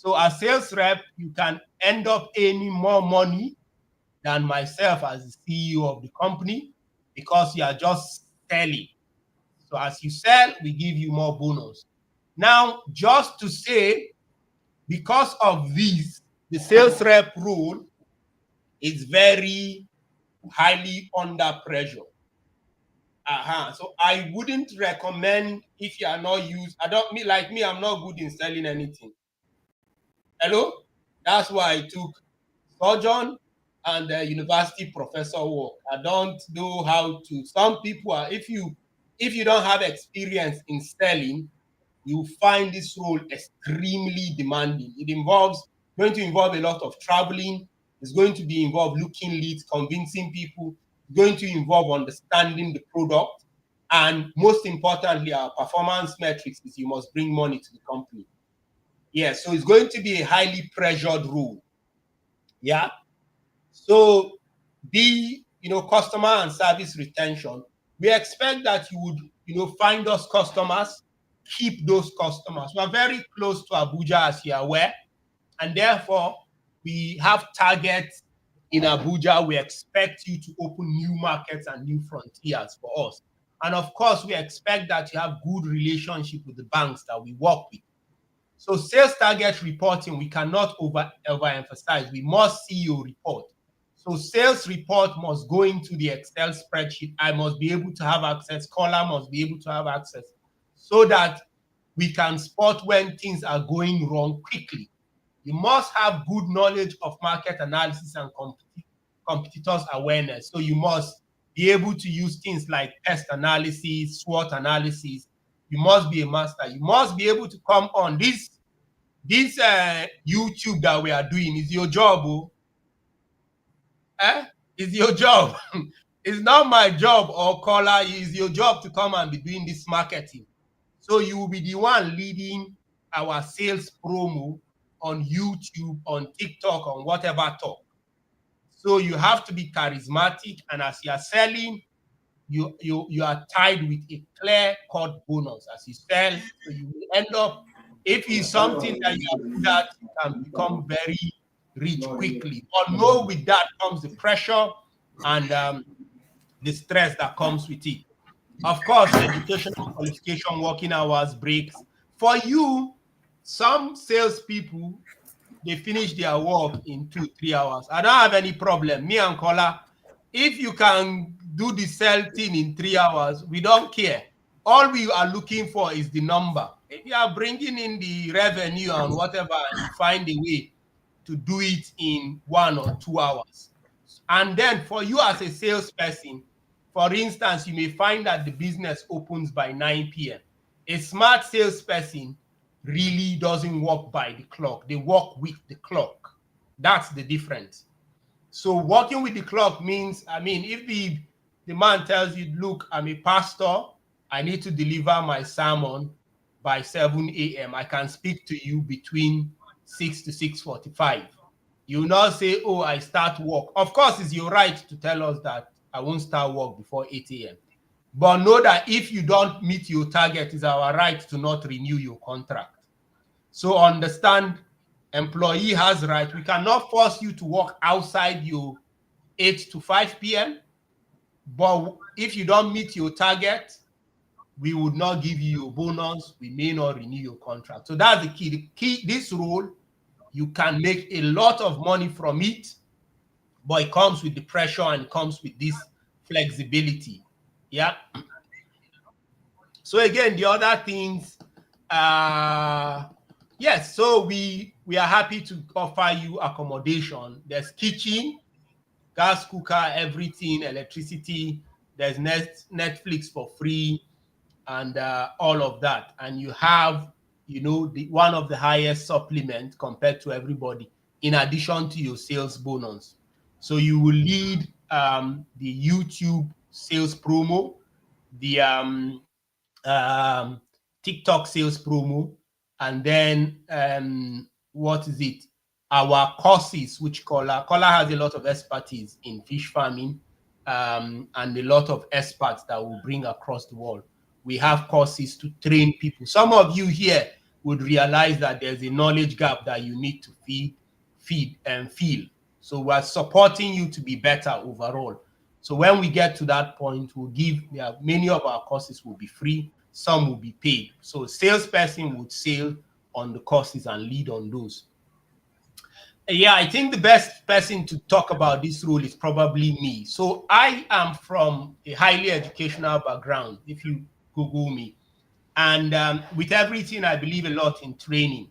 So as sales rep, you can end up earning more money than myself as the CEO of the company because you are just selling. So as you sell, we give you more bonus. Now, just to say, because of this, the sales rep role is very highly under pressure. So I wouldn't recommend if you are not used. I'm not good in selling anything. Hello? That's why I took surgeon and university professor work. I don't know how to. Some people are, if you don't have experience in selling, you find this role extremely demanding. Going to involve a lot of traveling. It's going to be involved looking leads, convincing people. It's going to involve understanding the product. And most importantly, our performance metrics is you must bring money to the company. Yeah, so it's going to be a highly pressured role. Yeah. So customer and service retention. We expect that you would, find those customers, keep those customers. We are very close to Abuja, as you are aware, and therefore we have targets in Abuja. We expect you to open new markets and new frontiers for us. And of course, we expect that you have good relationship with the banks that we work with. So sales target reporting, we cannot overemphasize. We must see your report. So sales report must go into the Excel spreadsheet. I must be able to have access. Caller must be able to have access so that we can spot when things are going wrong quickly. You must have good knowledge of market analysis and competitors awareness. So you must be able to use things like pest analysis, SWOT analysis. You must be a master. You must be able to come on this YouTube that we are doing. Is your job, Is your job. It's not my job or caller. It's your job to come and be doing this marketing. So you will be the one leading our sales promo on YouTube, on TikTok, on whatever talk. So you have to be charismatic, and as you are selling, you are tied with a clear-cut bonus as you sell. So you will end up, if it's something that you are good at, you can become very rich quickly. But no, with that comes the pressure and the stress that comes with it. Of course, educational qualification, working hours, breaks. For you, some salespeople, they finish their work in 2-3 hours. I don't have any problem. Me and Kola, if you can do the sell thing in 3 hours, we don't care. All we are looking for is the number. If you are bringing in the revenue and whatever, you find a way to do it in 1 or 2 hours. And then for you as a salesperson, for instance, you may find that the business opens by 9 p.m. A smart salesperson really doesn't work by the clock. They work with the clock. That's the difference. So working with the clock means, if the man tells you, look, I'm a pastor, I need to deliver my sermon by 7 a.m. I can speak to you between 6 to 6:45. You will not say, oh, I start work. Of course, it's your right to tell us that I won't start work before 8 a.m. But know that if you don't meet your target, it's our right to not renew your contract. So understand, employee has right. We cannot force you to work outside your 8 to 5 p.m. But if you don't meet your target, we would not give you your bonus. We may not renew your contract. So that's the key. The key, this role, you can make a lot of money from it, but it comes with the pressure and it comes with this flexibility. Yeah. So again, the other things, yes, so we are happy to offer you accommodation. There's kitchen, gas cooker, everything, electricity. There's Netflix for free and all of that. And you have, one of the highest supplement compared to everybody, in addition to your sales bonus. So you will lead the YouTube sales promo, the TikTok sales promo, and then what is it? Our courses, which Kola has a lot of expertise in fish farming, and a lot of experts that will bring across the world. We have courses to train people. Some of you here, would realize that there's a knowledge gap that you need to feed and fill. So we're supporting you to be better overall. So when we get to that point, we'll give, many of our courses will be free, some will be paid. So a salesperson would sell on the courses and lead on those. Yeah, I think the best person to talk about this role is probably me. So I am from a highly educational background, if you Google me. And with everything, I believe a lot in training.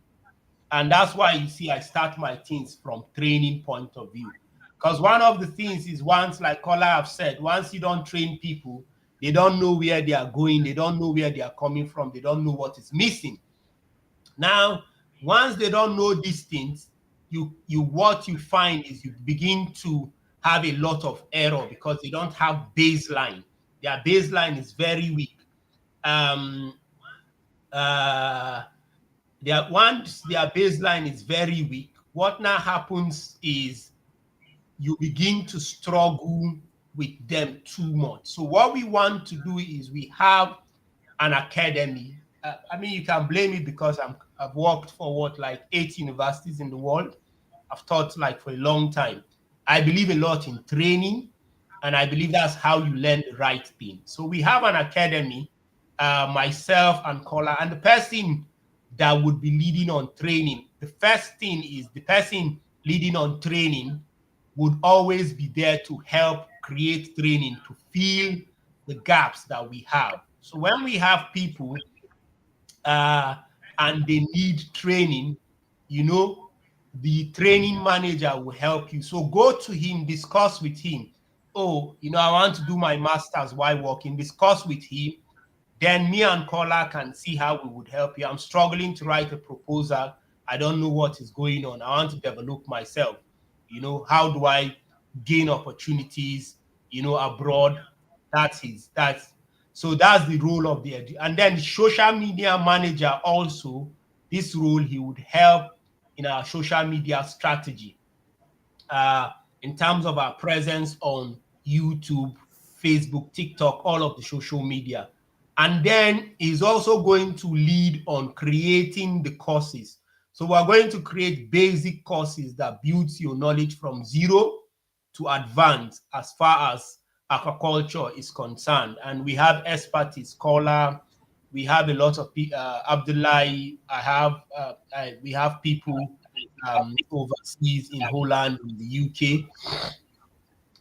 And that's why you see I start my things from training point of view. Because one of the things is, once, like Kola have said, once you don't train people, they don't know where they are going, they don't know where they are coming from, they don't know what is missing. Now, once they don't know these things, what you find is you begin to have a lot of error because they don't have baseline. Their baseline is very weak. Once their baseline is very weak, what now happens is you begin to struggle with them too much. So what we want to do is we have an academy. I mean, you can blame me because I've worked for like 8 universities in the world. I've taught like for a long time. I believe a lot in training, and I believe that's how you learn the right thing. So we have an academy, myself and Kola, and the person that would be leading on training. The first thing is the person leading on training would always be there to help create training, to fill the gaps that we have. So when we have people and they need training, the training manager will help you. So go to him, discuss with him. Oh, I want to do my master's while working. Discuss with him. Then me and Kola can see how we would help you. I'm struggling to write a proposal. I don't know what is going on. I want to develop myself. How do I gain opportunities, abroad? So that's the role of and then the social media manager also, this role, he would help in our social media strategy, in terms of our presence on YouTube, Facebook, TikTok, all of the social media. And then he's also going to lead on creating the courses. So we're going to create basic courses that builds your knowledge from zero to advanced as far as aquaculture is concerned. And we have expertise, Kola, we have a lot of people, Abdullahi, we have people overseas in Holland, in the UK.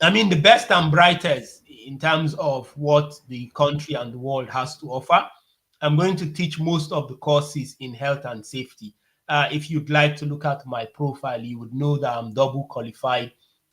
I mean, the best and brightest in terms of what the country and the world has to offer. I'm going to teach most of the courses in health and safety. If you'd like to look at my profile, you would know that I'm double qualified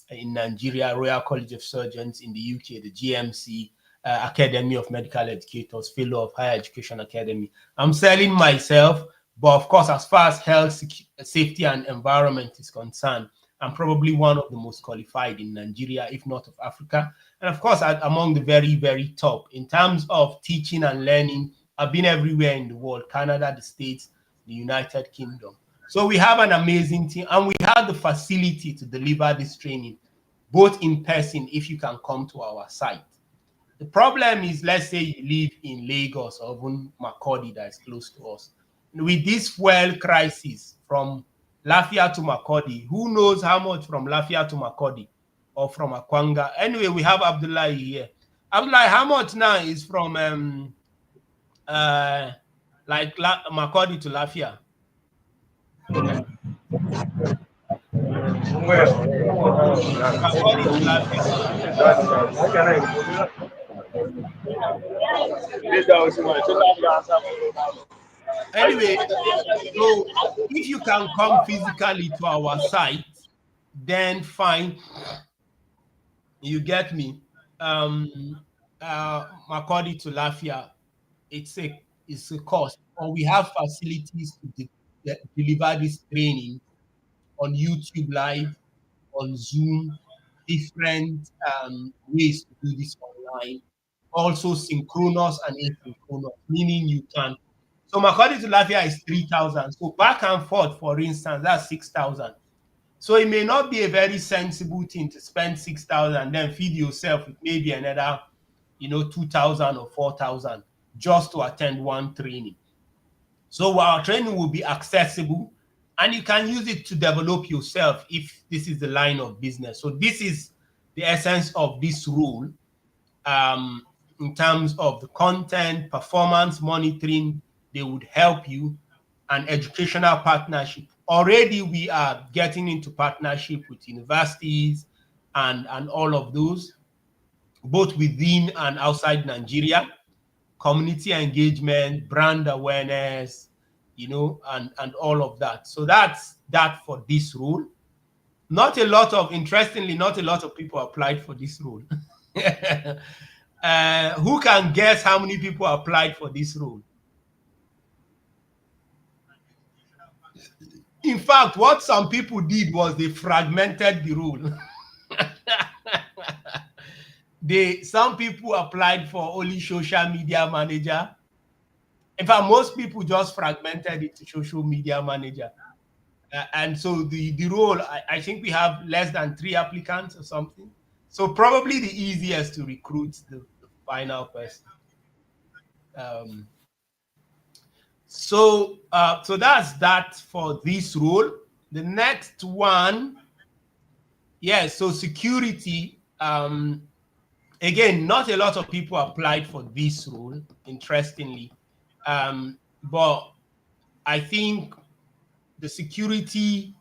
in Nigeria, Royal College of Surgeons, in the UK, the GMC, Academy of Medical Educators, Fellow of Higher Education Academy. I'm selling myself, but of course, as far as health, safety, and environment is concerned, I'm probably one of the most qualified in Nigeria, if not of Africa. And of course, among the very, very top. In terms of teaching and learning, I've been everywhere in the world: Canada, the States, the United Kingdom. So we have an amazing team, and we have the facility to deliver this training, both in person, if you can come to our site. The problem is, let's say you live in Lagos or even Makurdi, that is close to us. With this fuel crisis from Lafia to Makurdi, who knows how much from Lafia to Makurdi or from Akwanga? Anyway, we have Abdullahi here. Abdullahi, how much now is from Makurdi to Lafia? Makurdi to Lafia. Anyway, so if you can come physically to our site, then fine. You get me? Makurdi to Lafia, it's a cost. Or we have facilities to deliver this training on YouTube Live, on Zoom, different ways to do this online. Also synchronous and asynchronous, meaning you can. So Makurdi to Lafia is 3,000. So back and forth, for instance, that's 6,000. So it may not be a very sensible thing to spend 6,000 and then feed yourself with maybe another, 2,000 or 4,000 just to attend one training. So our training will be accessible, and you can use it to develop yourself if this is the line of business. So this is the essence of this role, in terms of the content, performance monitoring. They would help you, and educational partnership. Already we are getting into partnership with universities and all of those, both within and outside Nigeria. Community engagement, brand awareness, and all of that. So that's that for this role. Interestingly, not a lot of people applied for this role. Who can guess how many people applied for this role? In fact, what some people did was they fragmented the role. Some people applied for only social media manager. In fact, most people just fragmented it to social media manager. And so the role, I think we have less than 3 applicants or something. So probably the easiest to recruit the final person. So that's that for this role. The next one, so security. Again, not a lot of people applied for this role, interestingly. But I think the security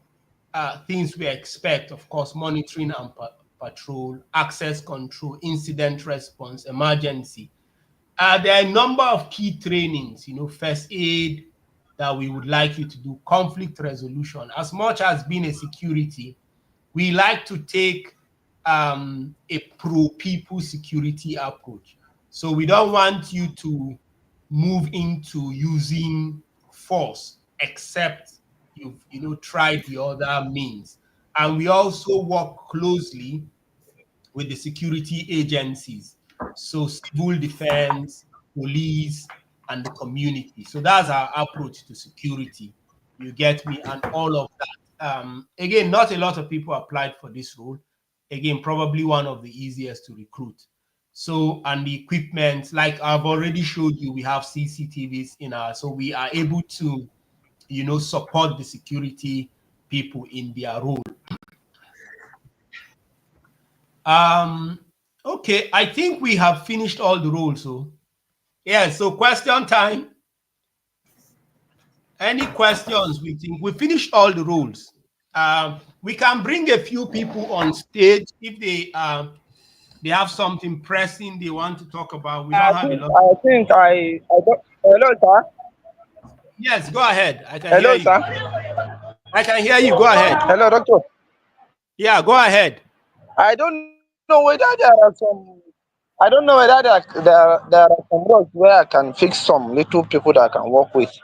things we expect, of course, monitoring and patrol, access control, incident response, emergency. There are a number of key trainings, first aid that we would like you to do, conflict resolution. As much as being a security, we like to take a pro-people security approach. So we don't want you to move into using force, except you've tried the other means. And we also work closely with the security agencies, so civil defense, police, and the community. So that's our approach to security. You get me? And all of that. Again, not a lot of people applied for this role. Again, probably one of the easiest to recruit. So, and the equipment, like I've already showed you, we have CCTVs in our, so we are able to, support the security people in their role. Okay, I think we have finished all the roles. So, so question time. Any questions? We think we finished all the roles. We can bring a few people on stage if they have something pressing they want to talk about. We don't have a lot. I think I don't. Hello, sir. Yes, go ahead. I can Hello, hear you. sir. I can hear you. Go ahead. Hello, doctor. Yeah, go ahead. I don't know whether there are some. I don't know whether there are some roles where I can fix some little people that I can work with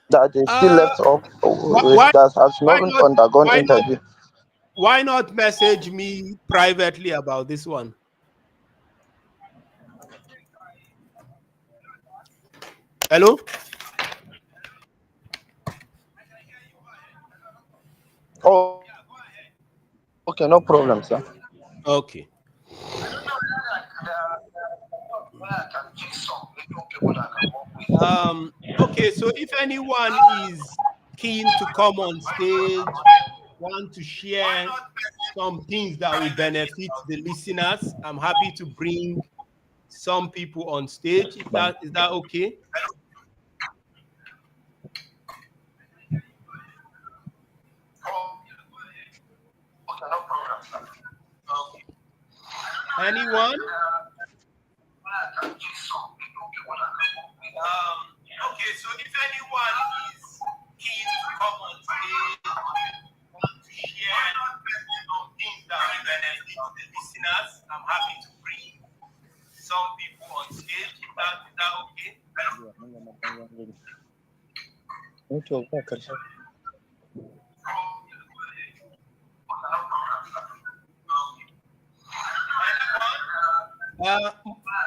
that they still left up with that has not undergone interview. Why not message me privately about this one? Hello? Oh, okay, no problem, sir. Okay. Okay, so if anyone is keen to come on stage, want to share some things that will benefit the listeners, I'm happy to bring some people on stage. Is that okay? Anyone? Okay, so if anyone is keen to come on stage, want to share some things that will benefit the listeners, I'm happy to bring some people on stage. Is that okay?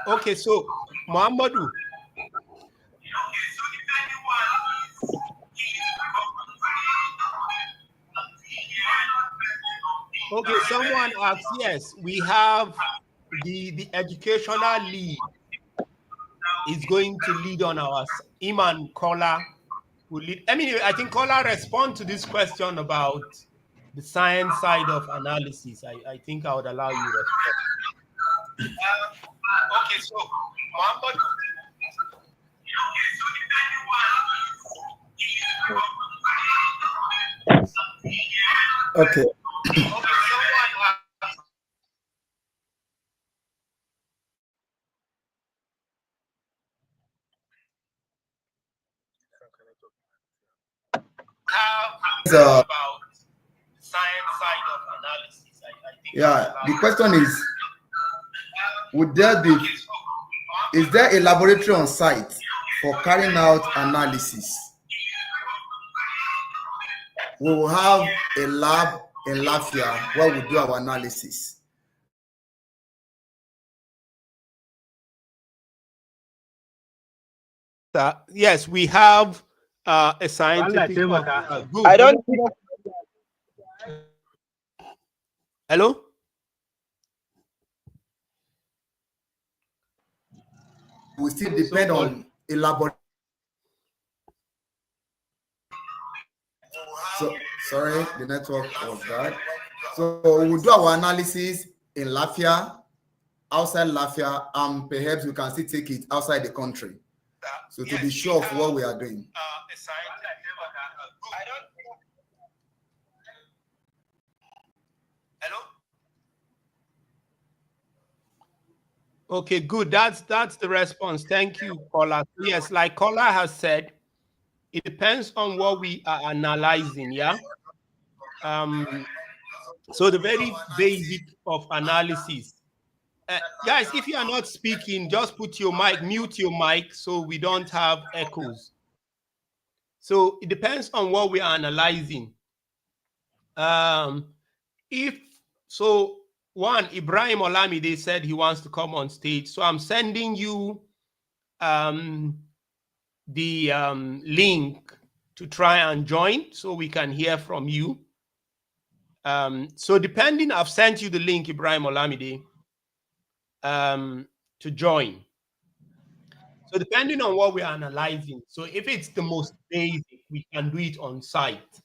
Okay, so Muhammadu. Okay, someone asked, yes, we have the educational lead is going to lead on our Iman Kola will lead. I mean, I think Kola respond to this question about the science side of analysis. I think I would allow you to respond. Okay, so Muhammad. Okay. About science side of analysis. I think yeah, the question is, would there be, is there a laboratory on site for carrying out analysis? We will have a lab in Lafia where we do our analysis. Yes, we have a scientific. I don't. Hello. We still depend on a laboratory. So sorry, the network was bad. So we'll do our analysis in Lafia, outside Lafia, and perhaps we can still take it outside the country. So to be sure of what we are doing. Hello. Okay, good. That's the response. Thank you, Kola. Yes, like Kola has said, it depends on what we are analyzing. Yeah. So the very basic of analysis. Guys, if you are not speaking, just put your mic, mute your mic so we don't have echoes. So it depends on what we are analyzing. If so, one, Ibrahim Olamide said he wants to come on stage. So I'm sending you the link to try and join so we can hear from you. So depending, I've sent you the link, Ibrahim Olamide, to join. So depending on what we're analyzing, so if it's the most basic, we can do it on site.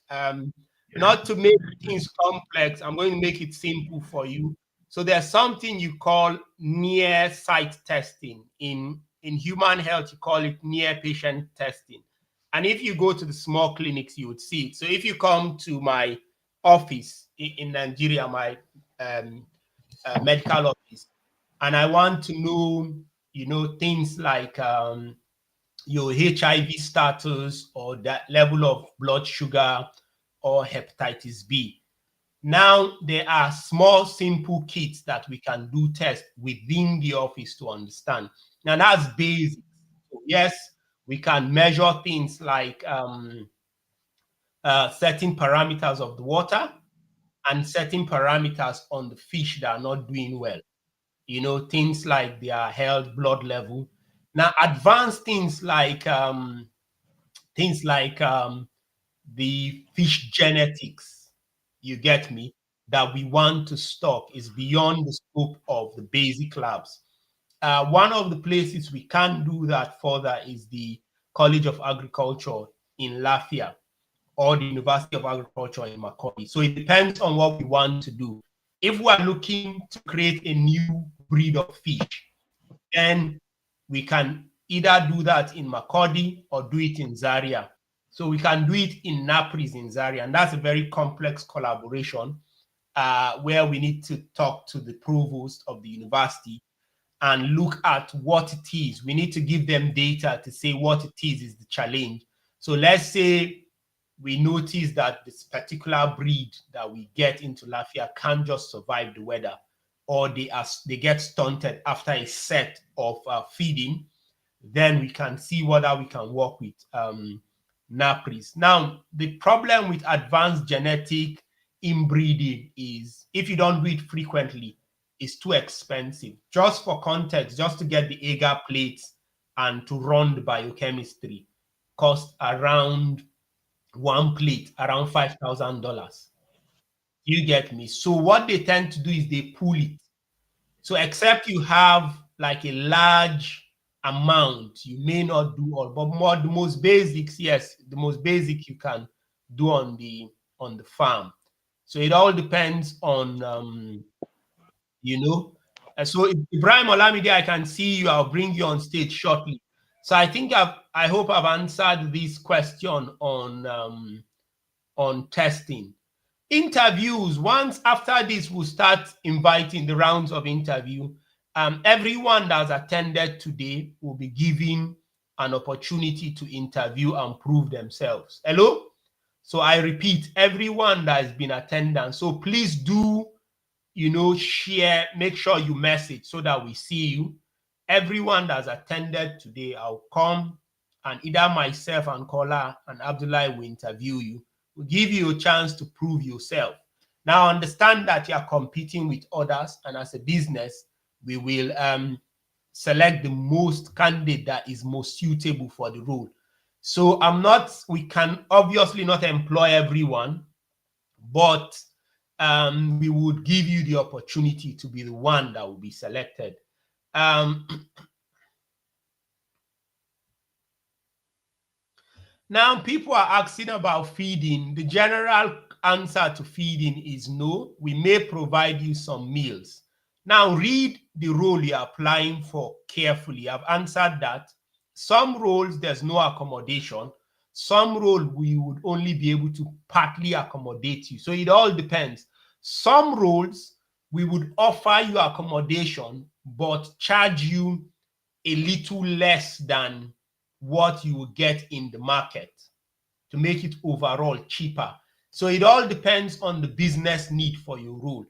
Not to make things complex, I'm going to make it simple for you. So there's something you call near site testing. In human health, you call it near patient testing. And if you go to the small clinics, you would see it. So if you come to my office in Nigeria, my medical office, and I want to know, things like your HIV status or that level of blood sugar or hepatitis B. Now, there are small, simple kits that we can do tests within the office to understand. Now, that's basic. So yes, we can measure things like certain parameters of the water and certain parameters on the fish that are not doing well. Things like their health, blood level. Now, advanced things like the fish genetics, you get me, that we want to stock is beyond the scope of the basic labs. One of the places we can do that further is the College of Agriculture in Lafia or the University of Agriculture in Macaulay. So it depends on what we want to do. If we are looking to create a new breed of fish, then we can either do that in Macaulay or do it in Zaria. So we can do it in Napris in Zaria, and that's a very complex collaboration where we need to talk to the provost of the university and look at what it is. We need to give them data to say what it is the challenge. So let's say we notice that this particular breed that we get into Lafia can't just survive the weather, or they get stunted after a set of feeding, then we can see whether we can work with Napris. Now, the problem with advanced genetic inbreeding is if you don't do it frequently, it's too expensive. Just for context, just to get the agar plates and to run the biochemistry cost around one plate, around $5,000. You get me? So what they tend to do is they pool it. So except you have like a large amount. You may not do all, but more the most basics, yes, the most basic you can do on the farm. So it all depends on so Ibrahim Olamide, I can see you. I'll bring you on stage shortly. So I think I hope I've answered this question on testing. Interviews, once after this, we'll start inviting the rounds of interview. Everyone that's attended today will be given an opportunity to interview and prove themselves. Hello? So I repeat, everyone that has been attending. So please do, share, make sure you message so that we see you. Everyone that's attended today, I'll come and either myself and Kola and Abdullah will interview you. We'll give you a chance to prove yourself. Now understand that you are competing with others, and as a business, we will select the most candidate that is most suitable for the role. So we can obviously not employ everyone, but we would give you the opportunity to be the one that will be selected. Now, people are asking about feeding. The general answer to feeding is no. We may provide you some meals. Now, read the role you're applying for carefully. I've answered that. Some roles, there's no accommodation. Some role, we would only be able to partly accommodate you. So it all depends. Some roles, we would offer you accommodation, but charge you a little less than what you will get in the market to make it overall cheaper. So it all depends on the business need for your role.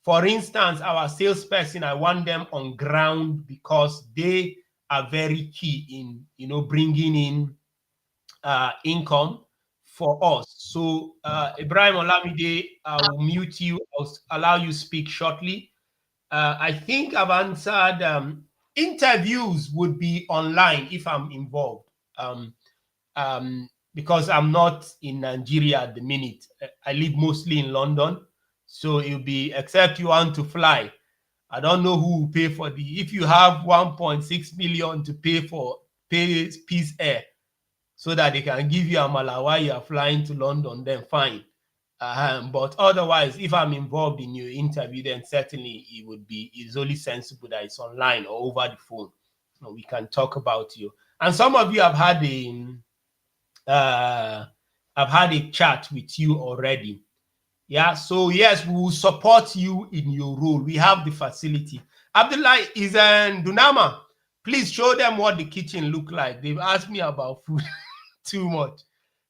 For instance, our salesperson, I want them on ground because they are very key in, bringing in income for us. So Ibrahim Olamide, I will mute you. I'll allow you to speak shortly. I think I've answered. Interviews would be online if I'm involved, because I'm not in Nigeria at the minute. I live mostly in London, so it'll be, except you want to fly. I don't know who will pay for if you have 1.6 million to pay Peace Air so that they can give you a Amala while you are flying to London, then fine. But otherwise, if I'm involved in your interview, then certainly it's only sensible that it's online or over the phone. So we can talk about you. And some of you have had a chat with you already. Yeah, so yes, we will support you in your role. We have the facility. Abdullah is in Dunama. Please show them what the kitchen look like. They've asked me about food too much.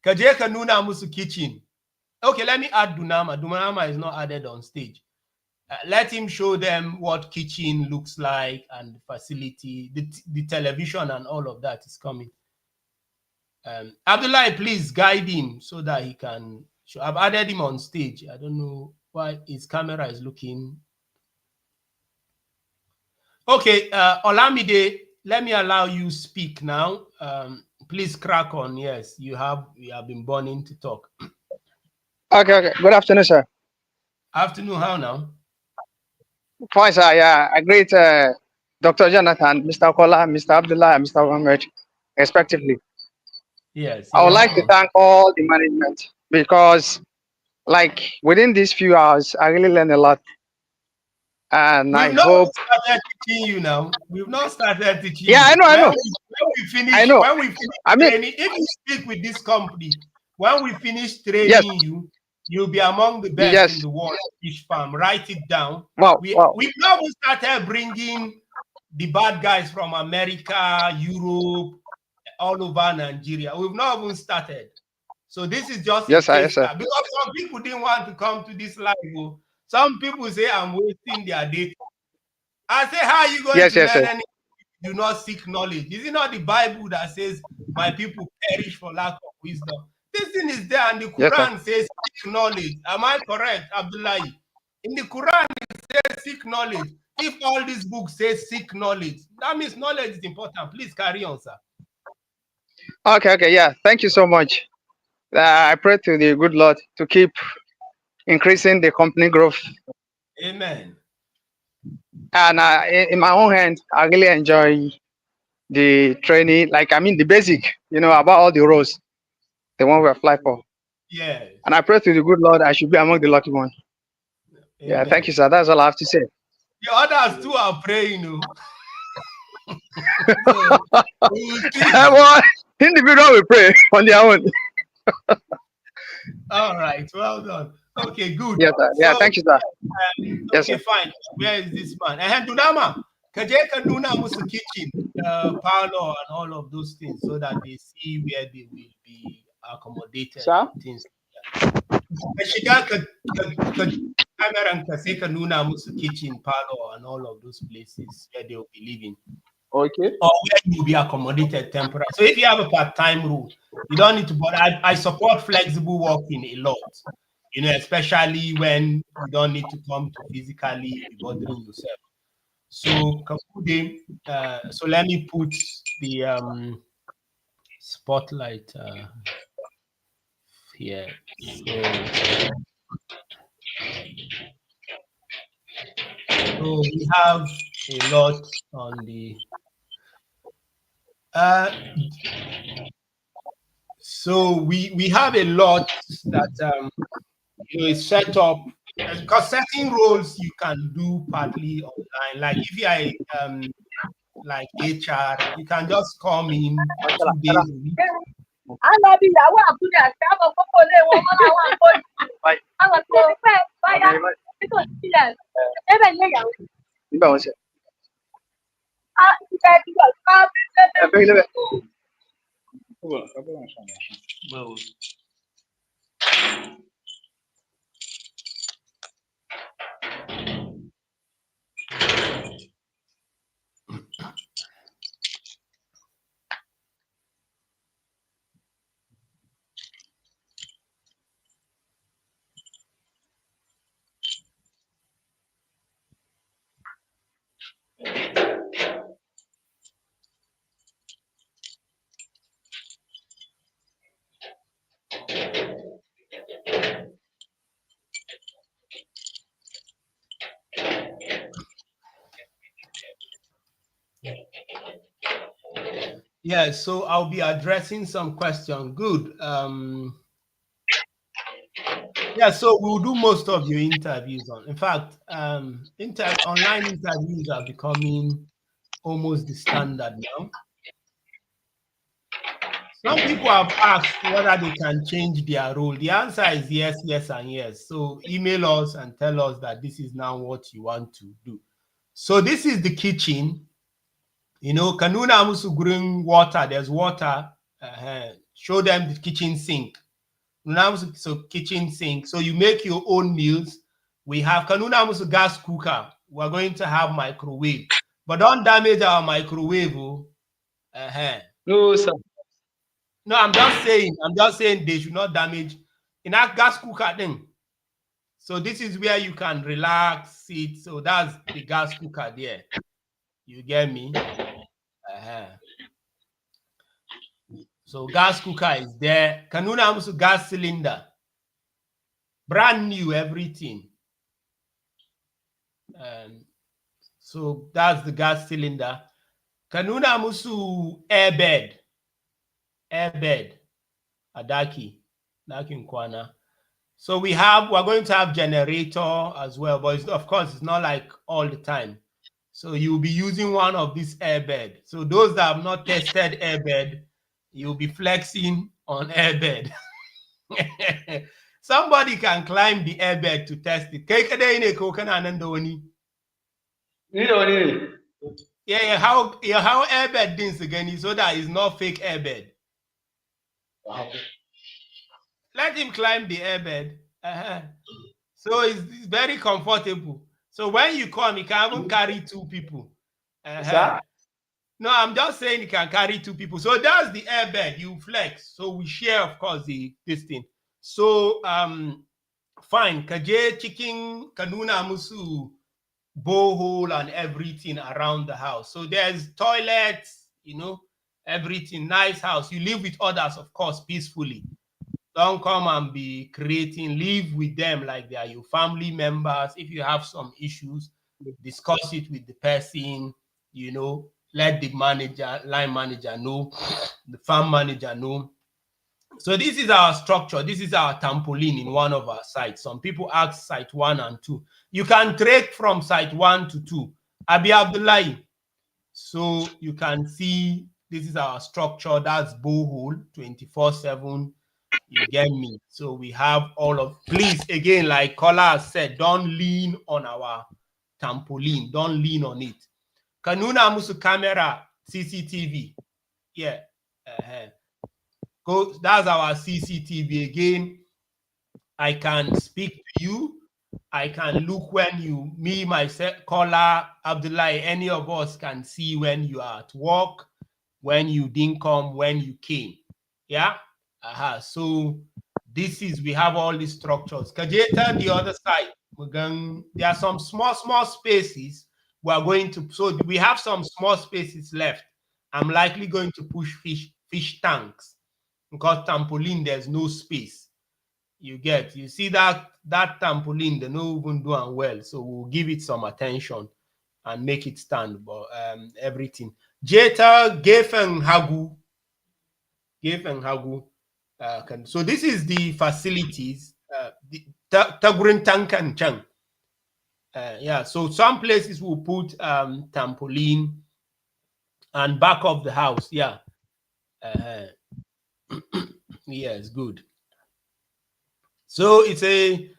Kajeka Nuna Musu kitchen. Okay, let me add Dunama. Dunama is not added on stage. Let him show them what kitchen looks like and the facility, the television and all of that is coming. Abdullah, please guide him so that he can show. I've added him on stage. I don't know why his camera is looking. Okay, Olamide, let me allow you speak now. Please crack on. Yes, you have been burning to talk. Okay. Good afternoon, sir. Afternoon, how now? Fine, sir. Yeah, I greet Dr. Jonathan, Mr. Kola, Mr. Abdullah, and Mr. Mohammed, respectively. Yes. I would like to thank all the management because, within these few hours, I really learned a lot. And We've not started teaching you now. We've not started teaching you. I know. When we finish training, if you speak with this company, when we finish training you, you'll be among the best in the world fish farm. Write it down. We've not even started bringing the bad guys from America, Europe, all over Nigeria. We've not even started. So this is just a case because some people didn't want to come to this live. Some people say I'm wasting their data. I say, how are you going to learn anything if you do not seek knowledge? Is it not the Bible that says, my people perish for lack of wisdom? This thing is there, and the Quran says seek knowledge. Am I correct, Abdullah? In the Quran, it says seek knowledge. If all these books say seek knowledge, that means knowledge is important. Please carry on, sir. Okay. Yeah. Thank you so much. I pray to the good Lord to keep increasing the company growth. Amen. And in my own hand, I really enjoy the training, like I mean the basic, about all the roles, the one we apply for. Yeah. And I pray to the good Lord I should be among the lucky ones. Yeah, thank you, sir. That's all I have to say. The others too are praying, So, individual will pray on their own. All right, well done. Okay, good. Yes, sir. Yeah, thank you, sir. Yes, Okay, sir. fine. Where is this man? Dunama, kaje ka nuna musu kitchen, parlor, and all of those things, so that they see where they will be accommodated. Sir? Things. Ka shiga ka kameran ka sai ka nuna musu kitchen, parlor, and all of those places where they will be living. Okay. Or where you will be accommodated temporarily. So if you have a part-time rule, you don't need to bother. I support flexible working a lot, especially when you don't need to come to physically be bothering yourself. So so let me put the spotlight here. So we have a lot on the so we have a lot that is set up, because certain roles you can do partly online. Like if you are like HR, you can just come in 2 days a week. Yeah, so I'll be addressing some questions. Good. Yeah, so we'll do most of your interviews on. In fact, online interviews are becoming almost the standard now. Some people have asked whether they can change their role. The answer is yes, yes, and yes. So email us and tell us that this is now what you want to do. So this is the kitchen. Kanuna musu bring water. There's water. Show them the kitchen sink. So kitchen sink. So you make your own meals. We have Kanuna musu gas cooker. We're going to have microwave, but don't damage our microwave. No, sir. No, I'm just saying they should not damage in that gas cooker thing. So this is where you can relax, sit. So that's the gas cooker there. You get me? So gas cooker is there. Kanuna musu gas cylinder. Brand new, everything. So that's the gas cylinder. Kanuna musu airbed. Adaki Nkwana. So we're going to have generator as well, but of course it's not like all the time. So you'll be using one of these airbed. So those that have not tested airbed, you'll be flexing on airbed. Somebody can climb the airbed to test it. Yeah, how airbed things again, so that it's not fake airbed. Let him climb the airbed. So it's very comfortable. So when you come, you can even carry 2 people. No, I'm just saying you can carry 2 people. So that's the airbed. You flex. So we share, of course, this thing. So fine. Kaje chicken kanuna musu borehole and everything around the house. So there's toilets, everything. Nice house. You live with others, of course, peacefully. Don't come and be creating. Live with them like they are your family members. If you have some issues, discuss it with the person, let the manager, line manager know, the farm manager know. So this is our structure. This is our trampoline in one of our sites. Some people ask site 1 and 2. You can trade from site 1 to 2. Abi Abdullahi. So you can see this is our structure. That's borehole 24/7. You get me? So we have all of, please, again, like Kola said, don't lean on our trampoline. Don't lean on it. Kanuna musu camera CCTV. Yeah. Go, that's our CCTV again. I can speak to you. I can look when you, me, myself, Kola, Abdullahi, any of us can see when you are at work, when you didn't come, when you came. Yeah. So this is, we have all these structures. Kajeta, the other side, there are some small spaces we are going to, so we have some small spaces left. I'm likely going to push fish tanks because trampoline, there's no space. You see that trampoline, they don't even doing well. So we'll give it some attention and make it stand, but everything. Jeta, Gefen Hagu. So this is the facilities. Tagrin Tankan Chang. Yeah, so some places will put trampoline and back of the house. Yeah. Yes, good. So it's a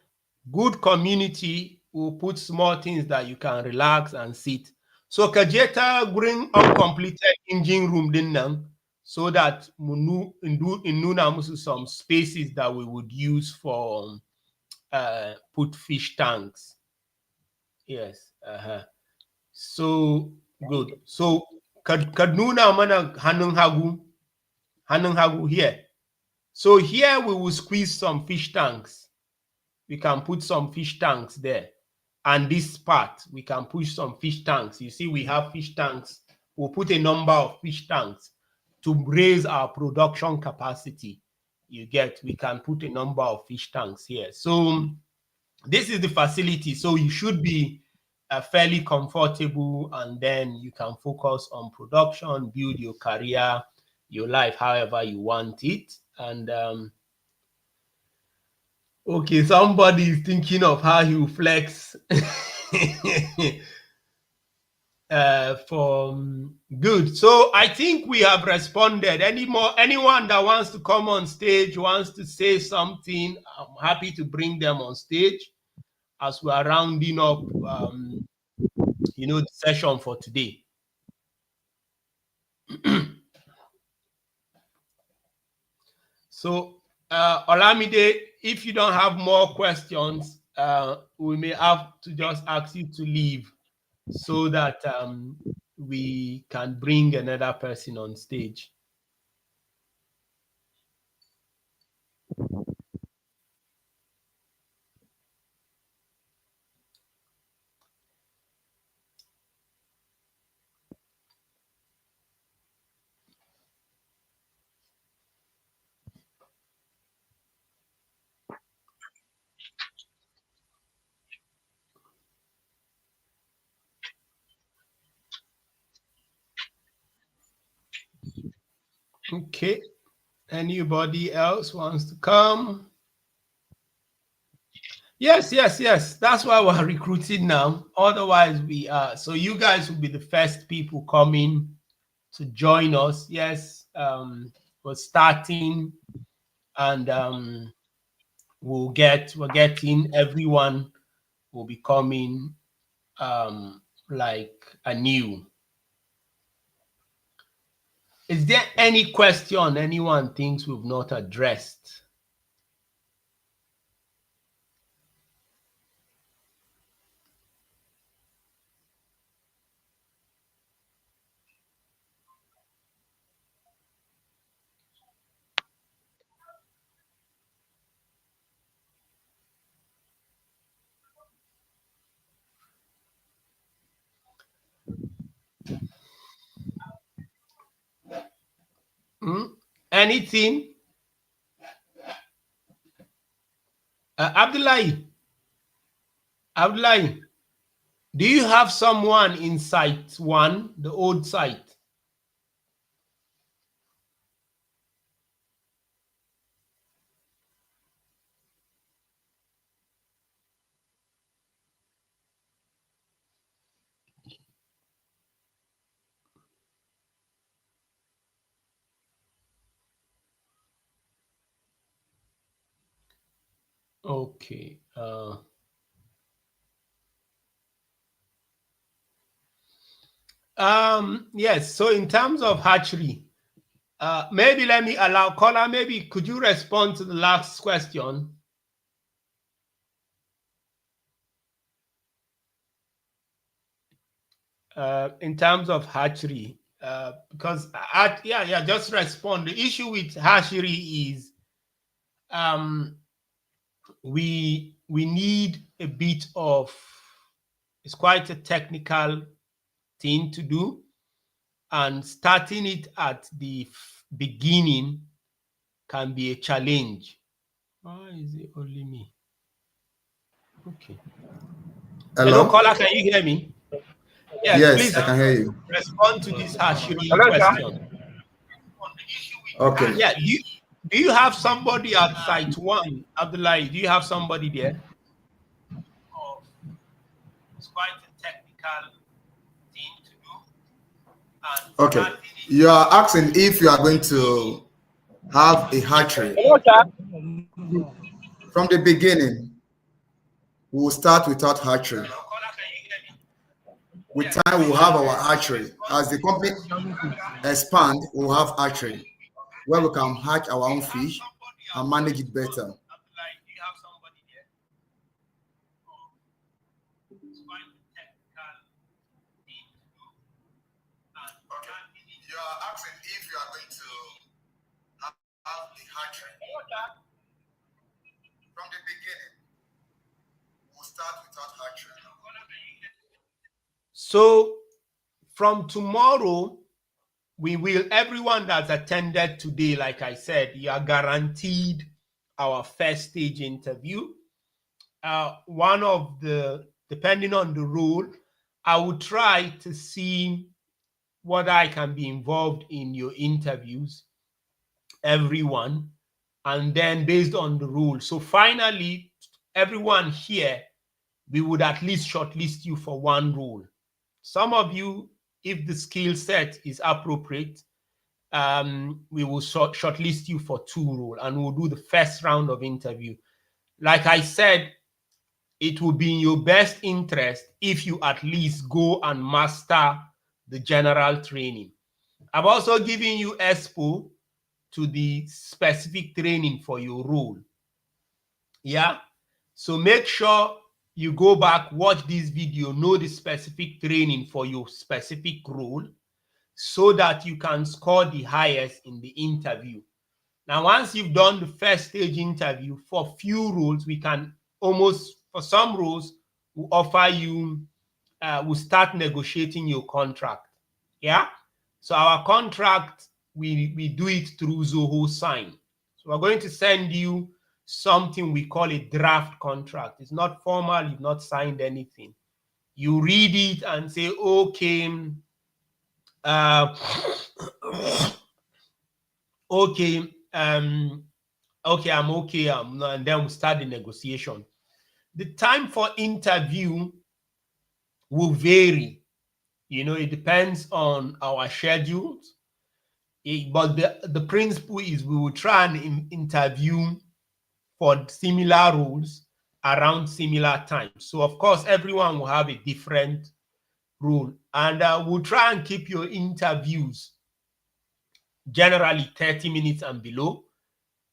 good community. We'll put small things that you can relax and sit. So Kajeta bring uncompleted engine room then, so that in some spaces that we would use for put fish tanks. Yes. So good. So Kadnuna mana Hanung Hagu here. So here we will squeeze some fish tanks. We can put some fish tanks there. And this part, we can push some fish tanks. You see, we have fish tanks. We'll put a number of fish tanks to raise our production capacity. We can put a number of fish tanks here. So this is the facility. So you should be fairly comfortable, and then you can focus on production, build your career, your life, however you want it. And okay, somebody is thinking of how he will flex good. So I think we have responded. Anyone that wants to come on stage, wants to say something, I'm happy to bring them on stage as we are rounding up the session for today. So Olamide, if you don't have more questions, we may have to just ask you to leave so that we can bring another person on stage. Okay. Anybody else wants to come? Yes. That's why we're recruiting now. Otherwise, we are. So you guys will be the first people coming to join us. Yes. We're starting, and we're getting everyone will be coming like anew. Is there any question anyone thinks we've not addressed? Anything? Abdullahi, do you have someone in site 1, the old site? Okay. Yes. So in terms of hatchery, maybe let me allow caller. Maybe could you respond to the last question? In terms of hatchery, because just respond. The issue with hatchery is we need a bit of, it's quite a technical thing to do, and starting it at the beginning can be a challenge. Why is it only me? Okay. Hello, caller, can you hear me? Yes, please. Yes, I can hear you. Respond to this hatchery Hello, question. sir. Okay. Yeah, do you have somebody at site one, Abdullah? Do you have somebody there? It's quite a technical thing to do. And Okay. You are asking if you are going to have a hatchery. Hello, sir. From the beginning, we will start without hatchery. With time, we'll have our hatchery. As the company expand, we'll have hatchery where we can hatch our own fish and manage it better. You are asking if you are going to have the hatchery. From the beginning, we'll start without hatchery. so from tomorrow, we will, everyone that's attended today, like I said, you are guaranteed our first stage interview. One of the, depending on the role, I will try to see whether I can be involved in your interviews, everyone, and then based on the rule. So finally, everyone here, we would at least shortlist you for one role. Some of you, if the skill set is appropriate, we will shortlist you for two roles, and we'll do the first round of interview. Like I said, it will be in your best interest if you at least go and master the general training. I've also given you expo to the specific training for your role. Yeah. So make sure you go back, watch this video, know the specific training for your specific role so that you can score the highest in the interview. Now, once you've done the first stage interview, for few roles, we can almost, for some roles, we'll offer you, we'll start negotiating your contract. Yeah. So our contract, we do it through Zoho Sign. So we're going to send you something we call a draft contract. It's not formal, you've not signed anything. You read it and say, okay, okay, I'm okay, and then we start the negotiation. The time for interview will vary. You know, it depends on our schedules. But the principle is we will try and interview for similar roles around similar times. So, of course, everyone will have a different role. And we'll try and keep your interviews generally 30 minutes and below.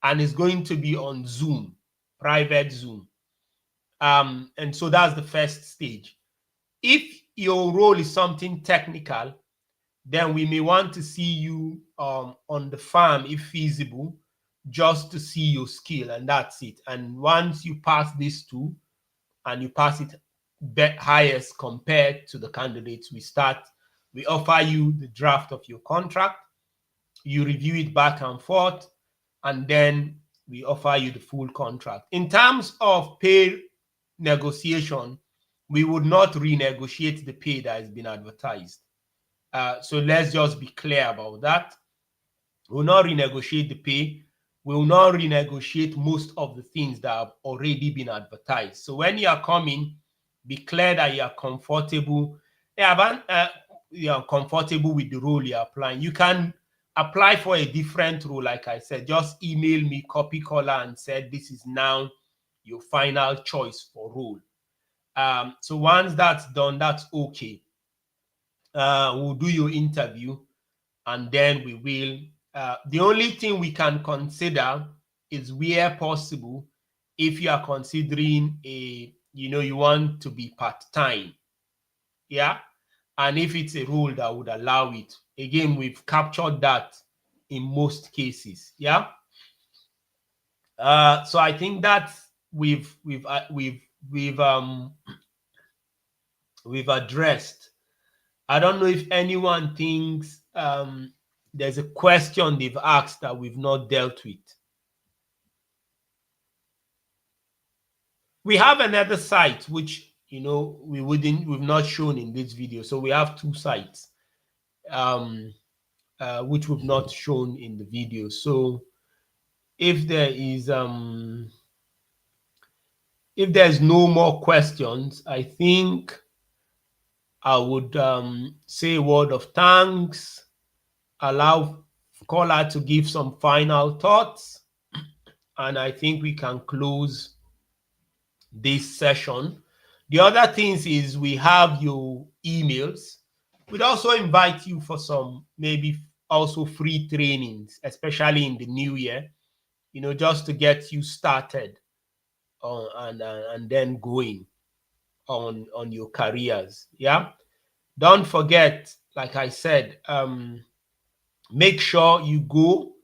And it's going to be on Zoom, private Zoom. And so that's the first stage. If your role is something technical, then we may want to see you on the farm, if feasible, just to see your skill, and that's it. And once you pass these two, and you pass it highest compared to the candidates, we offer you the draft of your contract, you review it back and forth, and then we offer you the full contract. In terms of pay negotiation, we would not renegotiate the pay that has been advertised. So let's just be clear about that. We will not renegotiate the pay. We will not renegotiate most of the things that have already been advertised. So when you are coming, be clear that you are comfortable. You are comfortable with the role you are applying. You can apply for a different role, like I said. Just email me, copy caller, and said this is now your final choice for role. So once that's done, that's okay. We'll do your interview, and then we will. The only thing we can consider is, where possible, if you are considering you want to be part-time, yeah, and if it's a role that would allow it. Again, we've captured that in most cases, yeah. So I think that we've addressed. I don't know if anyone thinks there's a question they've asked that we've not dealt with. We have another site which we've not shown in this video. So we have two sites which we've not shown in the video. So if there's no more questions, I think I would say a word of thanks, allow caller to give some final thoughts, and I think we can close this session. The other things is, we have your emails. We'd also invite you for some maybe also free trainings, especially in the new year, just to get you started and then going on your careers. Yeah. Don't forget, like I said, make sure you go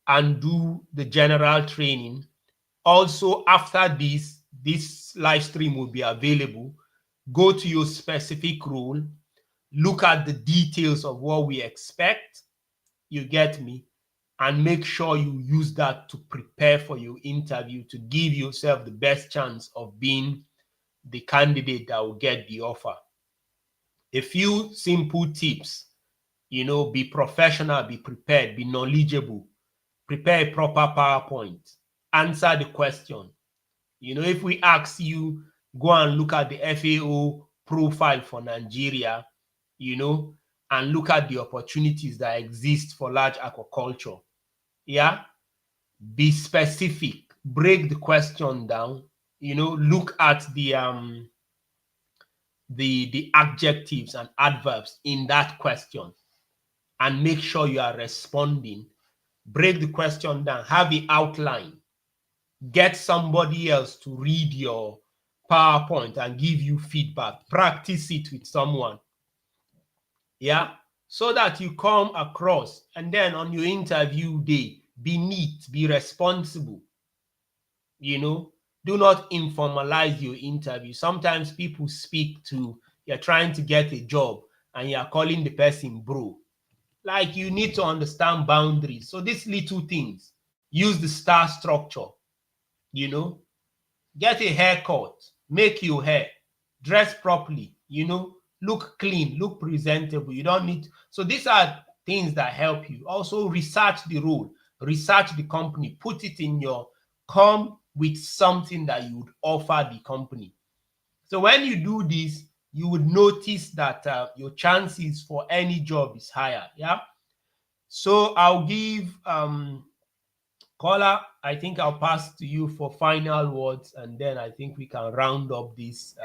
and do the general training. Also, after this live stream will be available. Go to your specific role, look at the details of what we expect, you get me, and make sure you use that to prepare for your interview, to give yourself the best chance of being the candidate that will get the offer. A few simple tips: be professional, be prepared, be knowledgeable, prepare a proper PowerPoint, answer the question. If we ask you, go and look at the FAO profile for Nigeria, and look at the opportunities that exist for large aquaculture. Yeah. Be specific, break the question down, look at the adjectives and adverbs in that question, and make sure you are responding. Break the question down, have the outline, get somebody else to read your PowerPoint and give you feedback. Practice it with someone, yeah, so that you come across, and then on your interview day, be neat, be responsible. Do not informalize your interview. Sometimes people speak to, you're trying to get a job and you're calling the person bro. Like, you need to understand boundaries. So these little things, use the star structure, get a haircut, make your hair, dress properly, look clean, look presentable. You don't need. So these are things that help you. Also, research the role, research the company, put it in come with something that you would offer the company. So when you do this, you would notice that your chances for any job is higher. Yeah. So I'll give caller, I think I'll pass to you for final words, and then I think we can round up this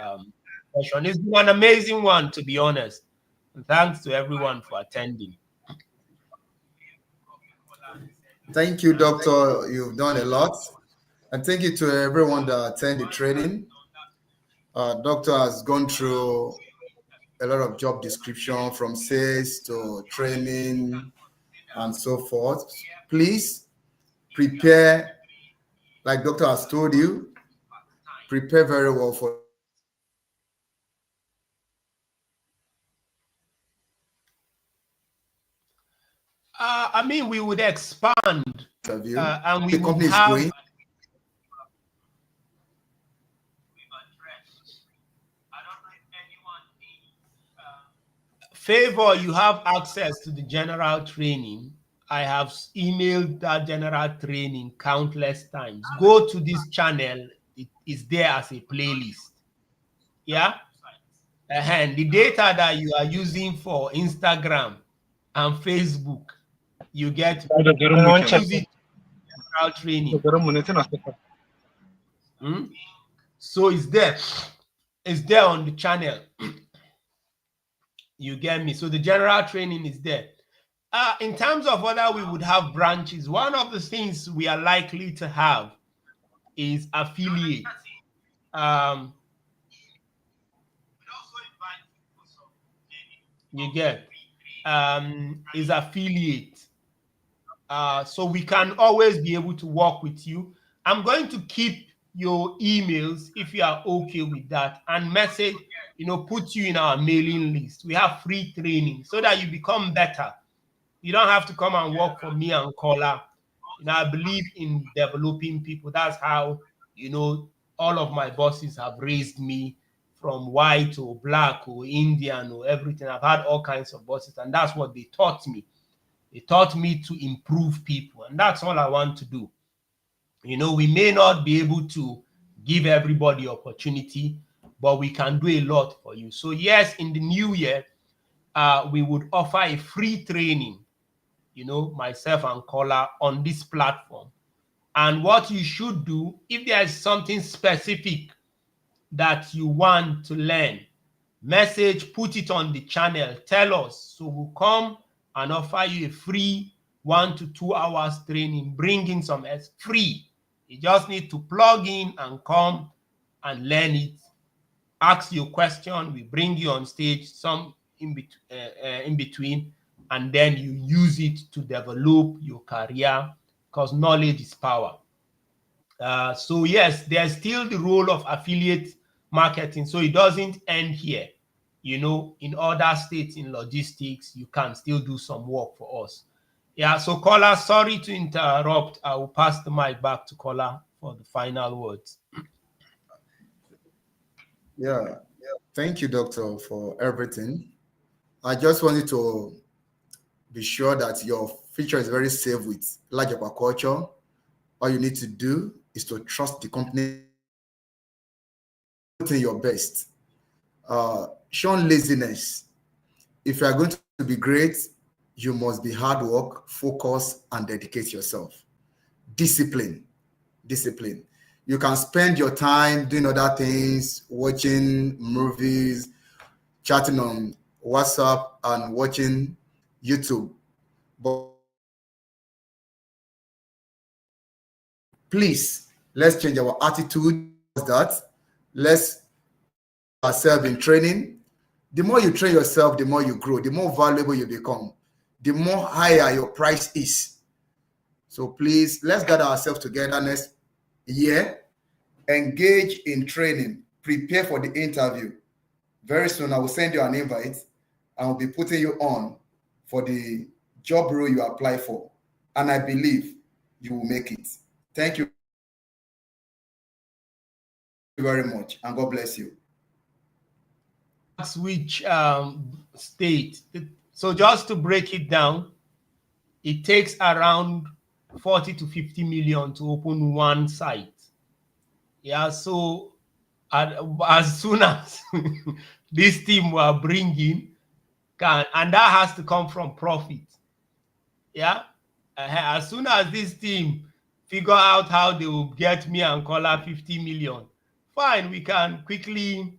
session. It's been an amazing one, to be honest. And thanks to everyone for attending. Thank you, Doctor. You've done a lot. And thank you to everyone that attended the training. Doctor has gone through a lot of job description, from sales to training and so forth. Please prepare, like Doctor has told you, prepare very well for I mean, we would expand interview. and we The would company is have going. Favor, you have access to the general training. I have emailed that general training countless times. Go to this channel. It is there as a playlist. Yeah. And the data that you are using for Instagram and Facebook, you get use it general training. So it's there. It's there on the channel. You get me? So the general training is there. In terms of whether we would have branches, one of the things we are likely to have is affiliate. You get is affiliate. So we can always be able to work with you. I'm going to keep your emails if you are okay with that, and message, put you in our mailing list. We have free training so that you become better. You don't have to come and work for me and Kola. I believe in developing people. That's how, all of my bosses have raised me, from white or black or Indian or everything. I've had all kinds of bosses, and that's what they taught me. They taught me to improve people, and that's all I want to do. We may not be able to give everybody opportunity, but we can do a lot for you. So yes, in the new year, we would offer a free training, myself and Kola, on this platform. And what you should do, if there is something specific that you want to learn, message, put it on the channel, tell us. So we'll come and offer you a free 1 to 2 hours training, bring in some free. You just need to plug in and come and learn it. Ask your question, we bring you on stage, some in between, and then you use it to develop your career, because knowledge is power. So yes, there's still the role of affiliate marketing, so it doesn't end here. In other states, in logistics, you can still do some work for us. Yeah, so Kola, sorry to interrupt. I will pass the mic back to Kola for the final words. Yeah, thank you, Doctor, for everything. I just wanted to be sure that your future is very safe with Laj-Aquaculture. All you need to do is to trust the company, put in your best. Shun laziness. If you are going to be great, you must be hard work, focus, and dedicate yourself. Discipline. You can spend your time doing other things, watching movies, chatting on WhatsApp, and watching YouTube. But please, let's change our attitude. Let's ourselves in training. The more you train yourself, the more you grow, the more valuable you become, the more higher your price is. So please, let's gather ourselves together next year, engage in training, prepare for the interview. Very soon, I will send you an invite and will be putting you on for the job role you apply for. And I believe you will make it. Thank you very much, and God bless you. Which state? So just to break it down, it takes around 40 to 50 million to open one site. Yeah, so as soon as this team were bringing, and that has to come from profit. Yeah, as soon as this team figure out how they will get me and Kola 50 million, fine, we can quickly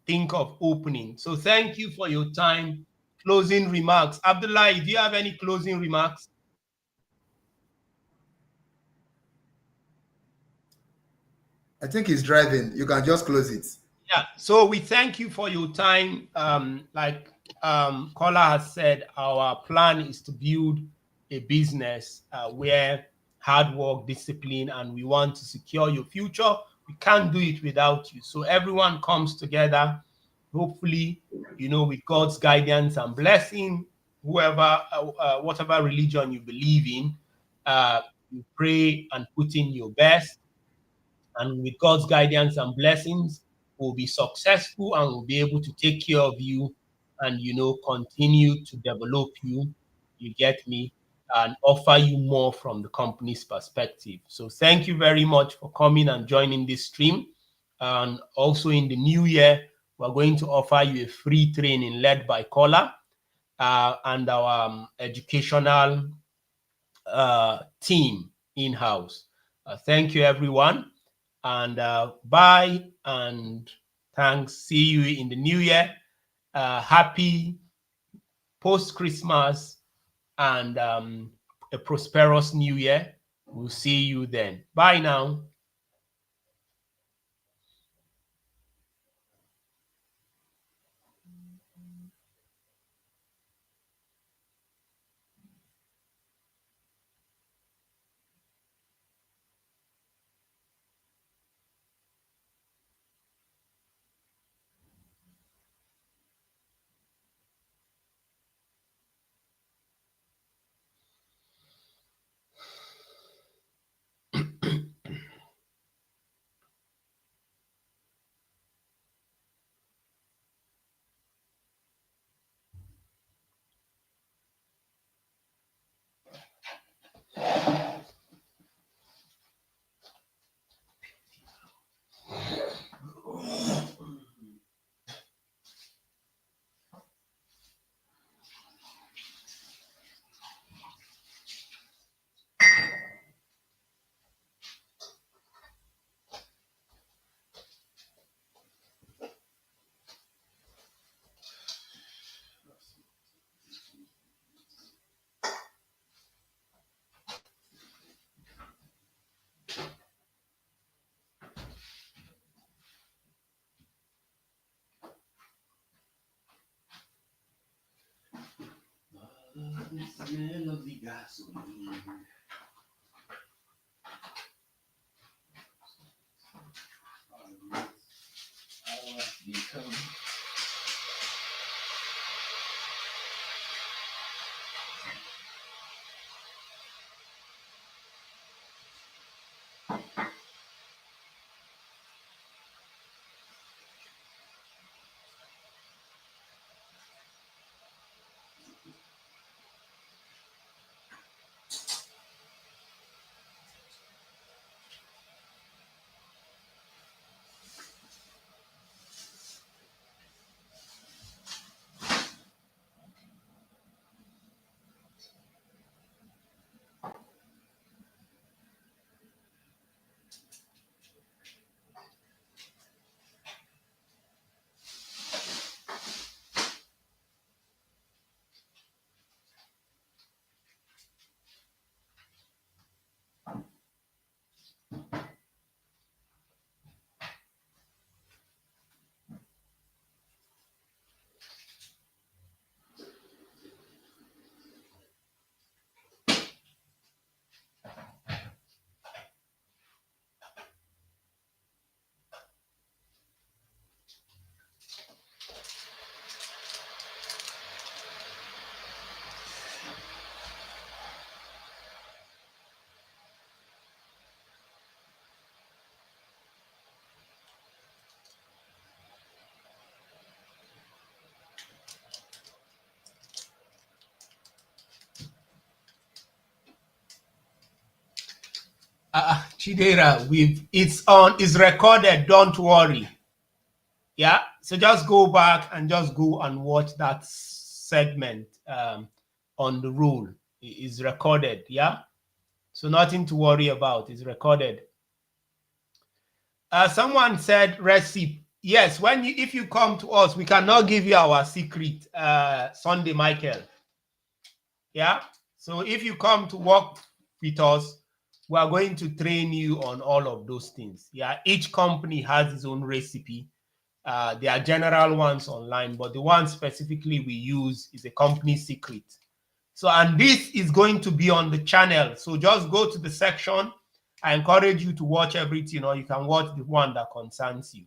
think of opening. So thank you for your time. Closing remarks. Abdullah, do you have any closing remarks? I think he's driving. You can just close it. Yeah, so we thank you for your time. Like Kola has said, our plan is to build a business where hard work, discipline, and we want to secure your future. We can't do it without you. So everyone comes together, hopefully, with God's guidance and blessing, whoever, whatever religion you believe in, you pray and put in your best. And with God's guidance and blessings, we'll be successful and we'll be able to take care of you and, continue to develop you, you get me, and offer you more from the company's perspective. So thank you very much for coming and joining this stream. And also in the new year, we're going to offer you a free training led by Kola and our educational team in-house. Thank you, everyone. And bye and thanks. See you in the new year. Happy post-Christmas and a prosperous new year. We'll see you then. Bye now. The smell of the gasoline. Become Chidera, it's recorded, don't worry. Yeah, so just go back and just go and watch that segment on the rule. It's recorded, yeah? So nothing to worry about, it's recorded. Someone said recipe. Yes, if you come to us, we cannot give you our secret, Sunday Michael. Yeah, so if you come to work with us, we are going to train you on all of those things. Yeah, each company has its own recipe. There are general ones online, but the one specifically we use is a company secret. So, and this is going to be on the channel. So just go to the section. I encourage you to watch everything, or you can watch the one that concerns you.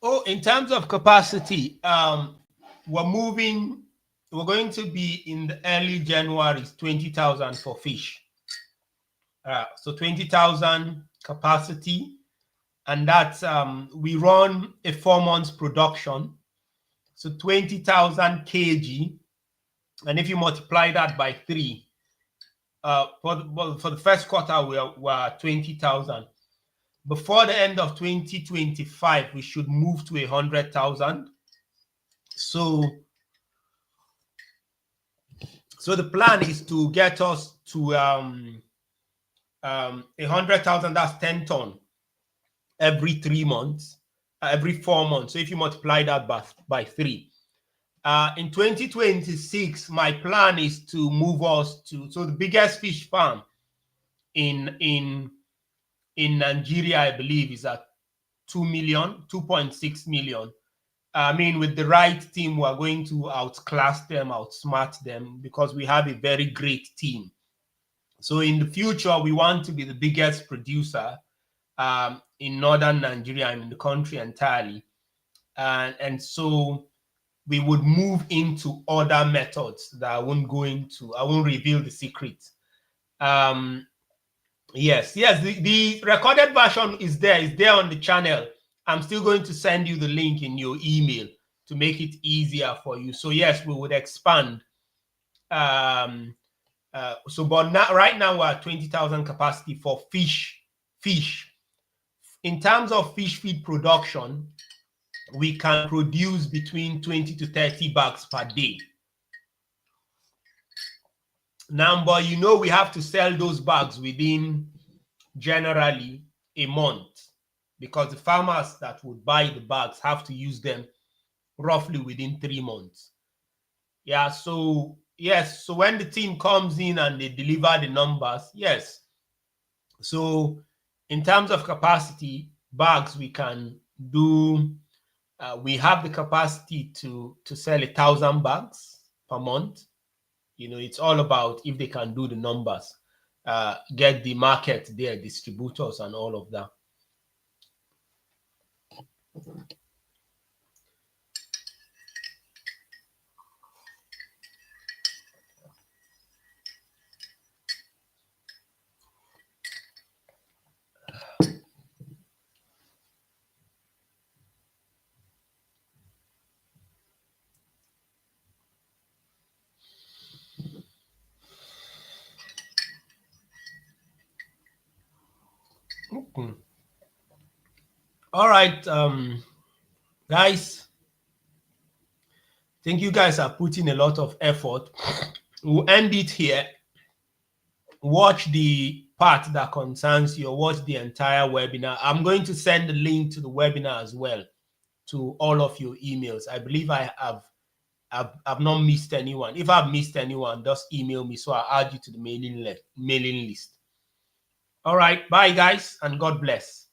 Oh, in terms of capacity, we're going to be in the early January, 20,000 for fish. So 20,000 capacity, and that's we run a 4 months production, so 20,000 kg, and if you multiply that by 3, for the first quarter we're 20,000. Before the end of 2025, we should move to 100,000. So the plan is to get us to 100,000. That's 10 ton every 3 months, every 4 months. So if you multiply that by 3, in 2026, my plan is to move us to the biggest fish farm in Nigeria, I believe, is at 2.6 million. I mean, with the right team, we're going to outclass them, outsmart them, because we have a very great team. So in the future, we want to be the biggest producer in northern Nigeria and in the country entirely. And so we would move into other methods that I won't reveal the secret. Yes, the recorded version is there. It's there on the channel. I'm still going to send you the link in your email to make it easier for you. So yes, we would expand. But now, right now we're at 20,000 capacity for fish. In terms of fish feed production, we can produce between 20 to 30 bags per day. Now, but we have to sell those bags within generally a month, because the farmers that would buy the bags have to use them roughly within 3 months. Yeah, so yes, so when the team comes in and they deliver the numbers, yes. So in terms of capacity, bags, we can do, we have the capacity to sell 1,000 bags per month. It's all about if they can do the numbers, get the market there, distributors and all of that. Okay. All right, guys, I think you guys are putting a lot of effort. We'll end it here. Watch the part that concerns you, watch the entire webinar. I'm going to send the link to the webinar as well to all of your emails. I believe I've not missed anyone. If I've missed anyone, just email me so I'll add you to the mailing list. All right, bye guys, and God bless.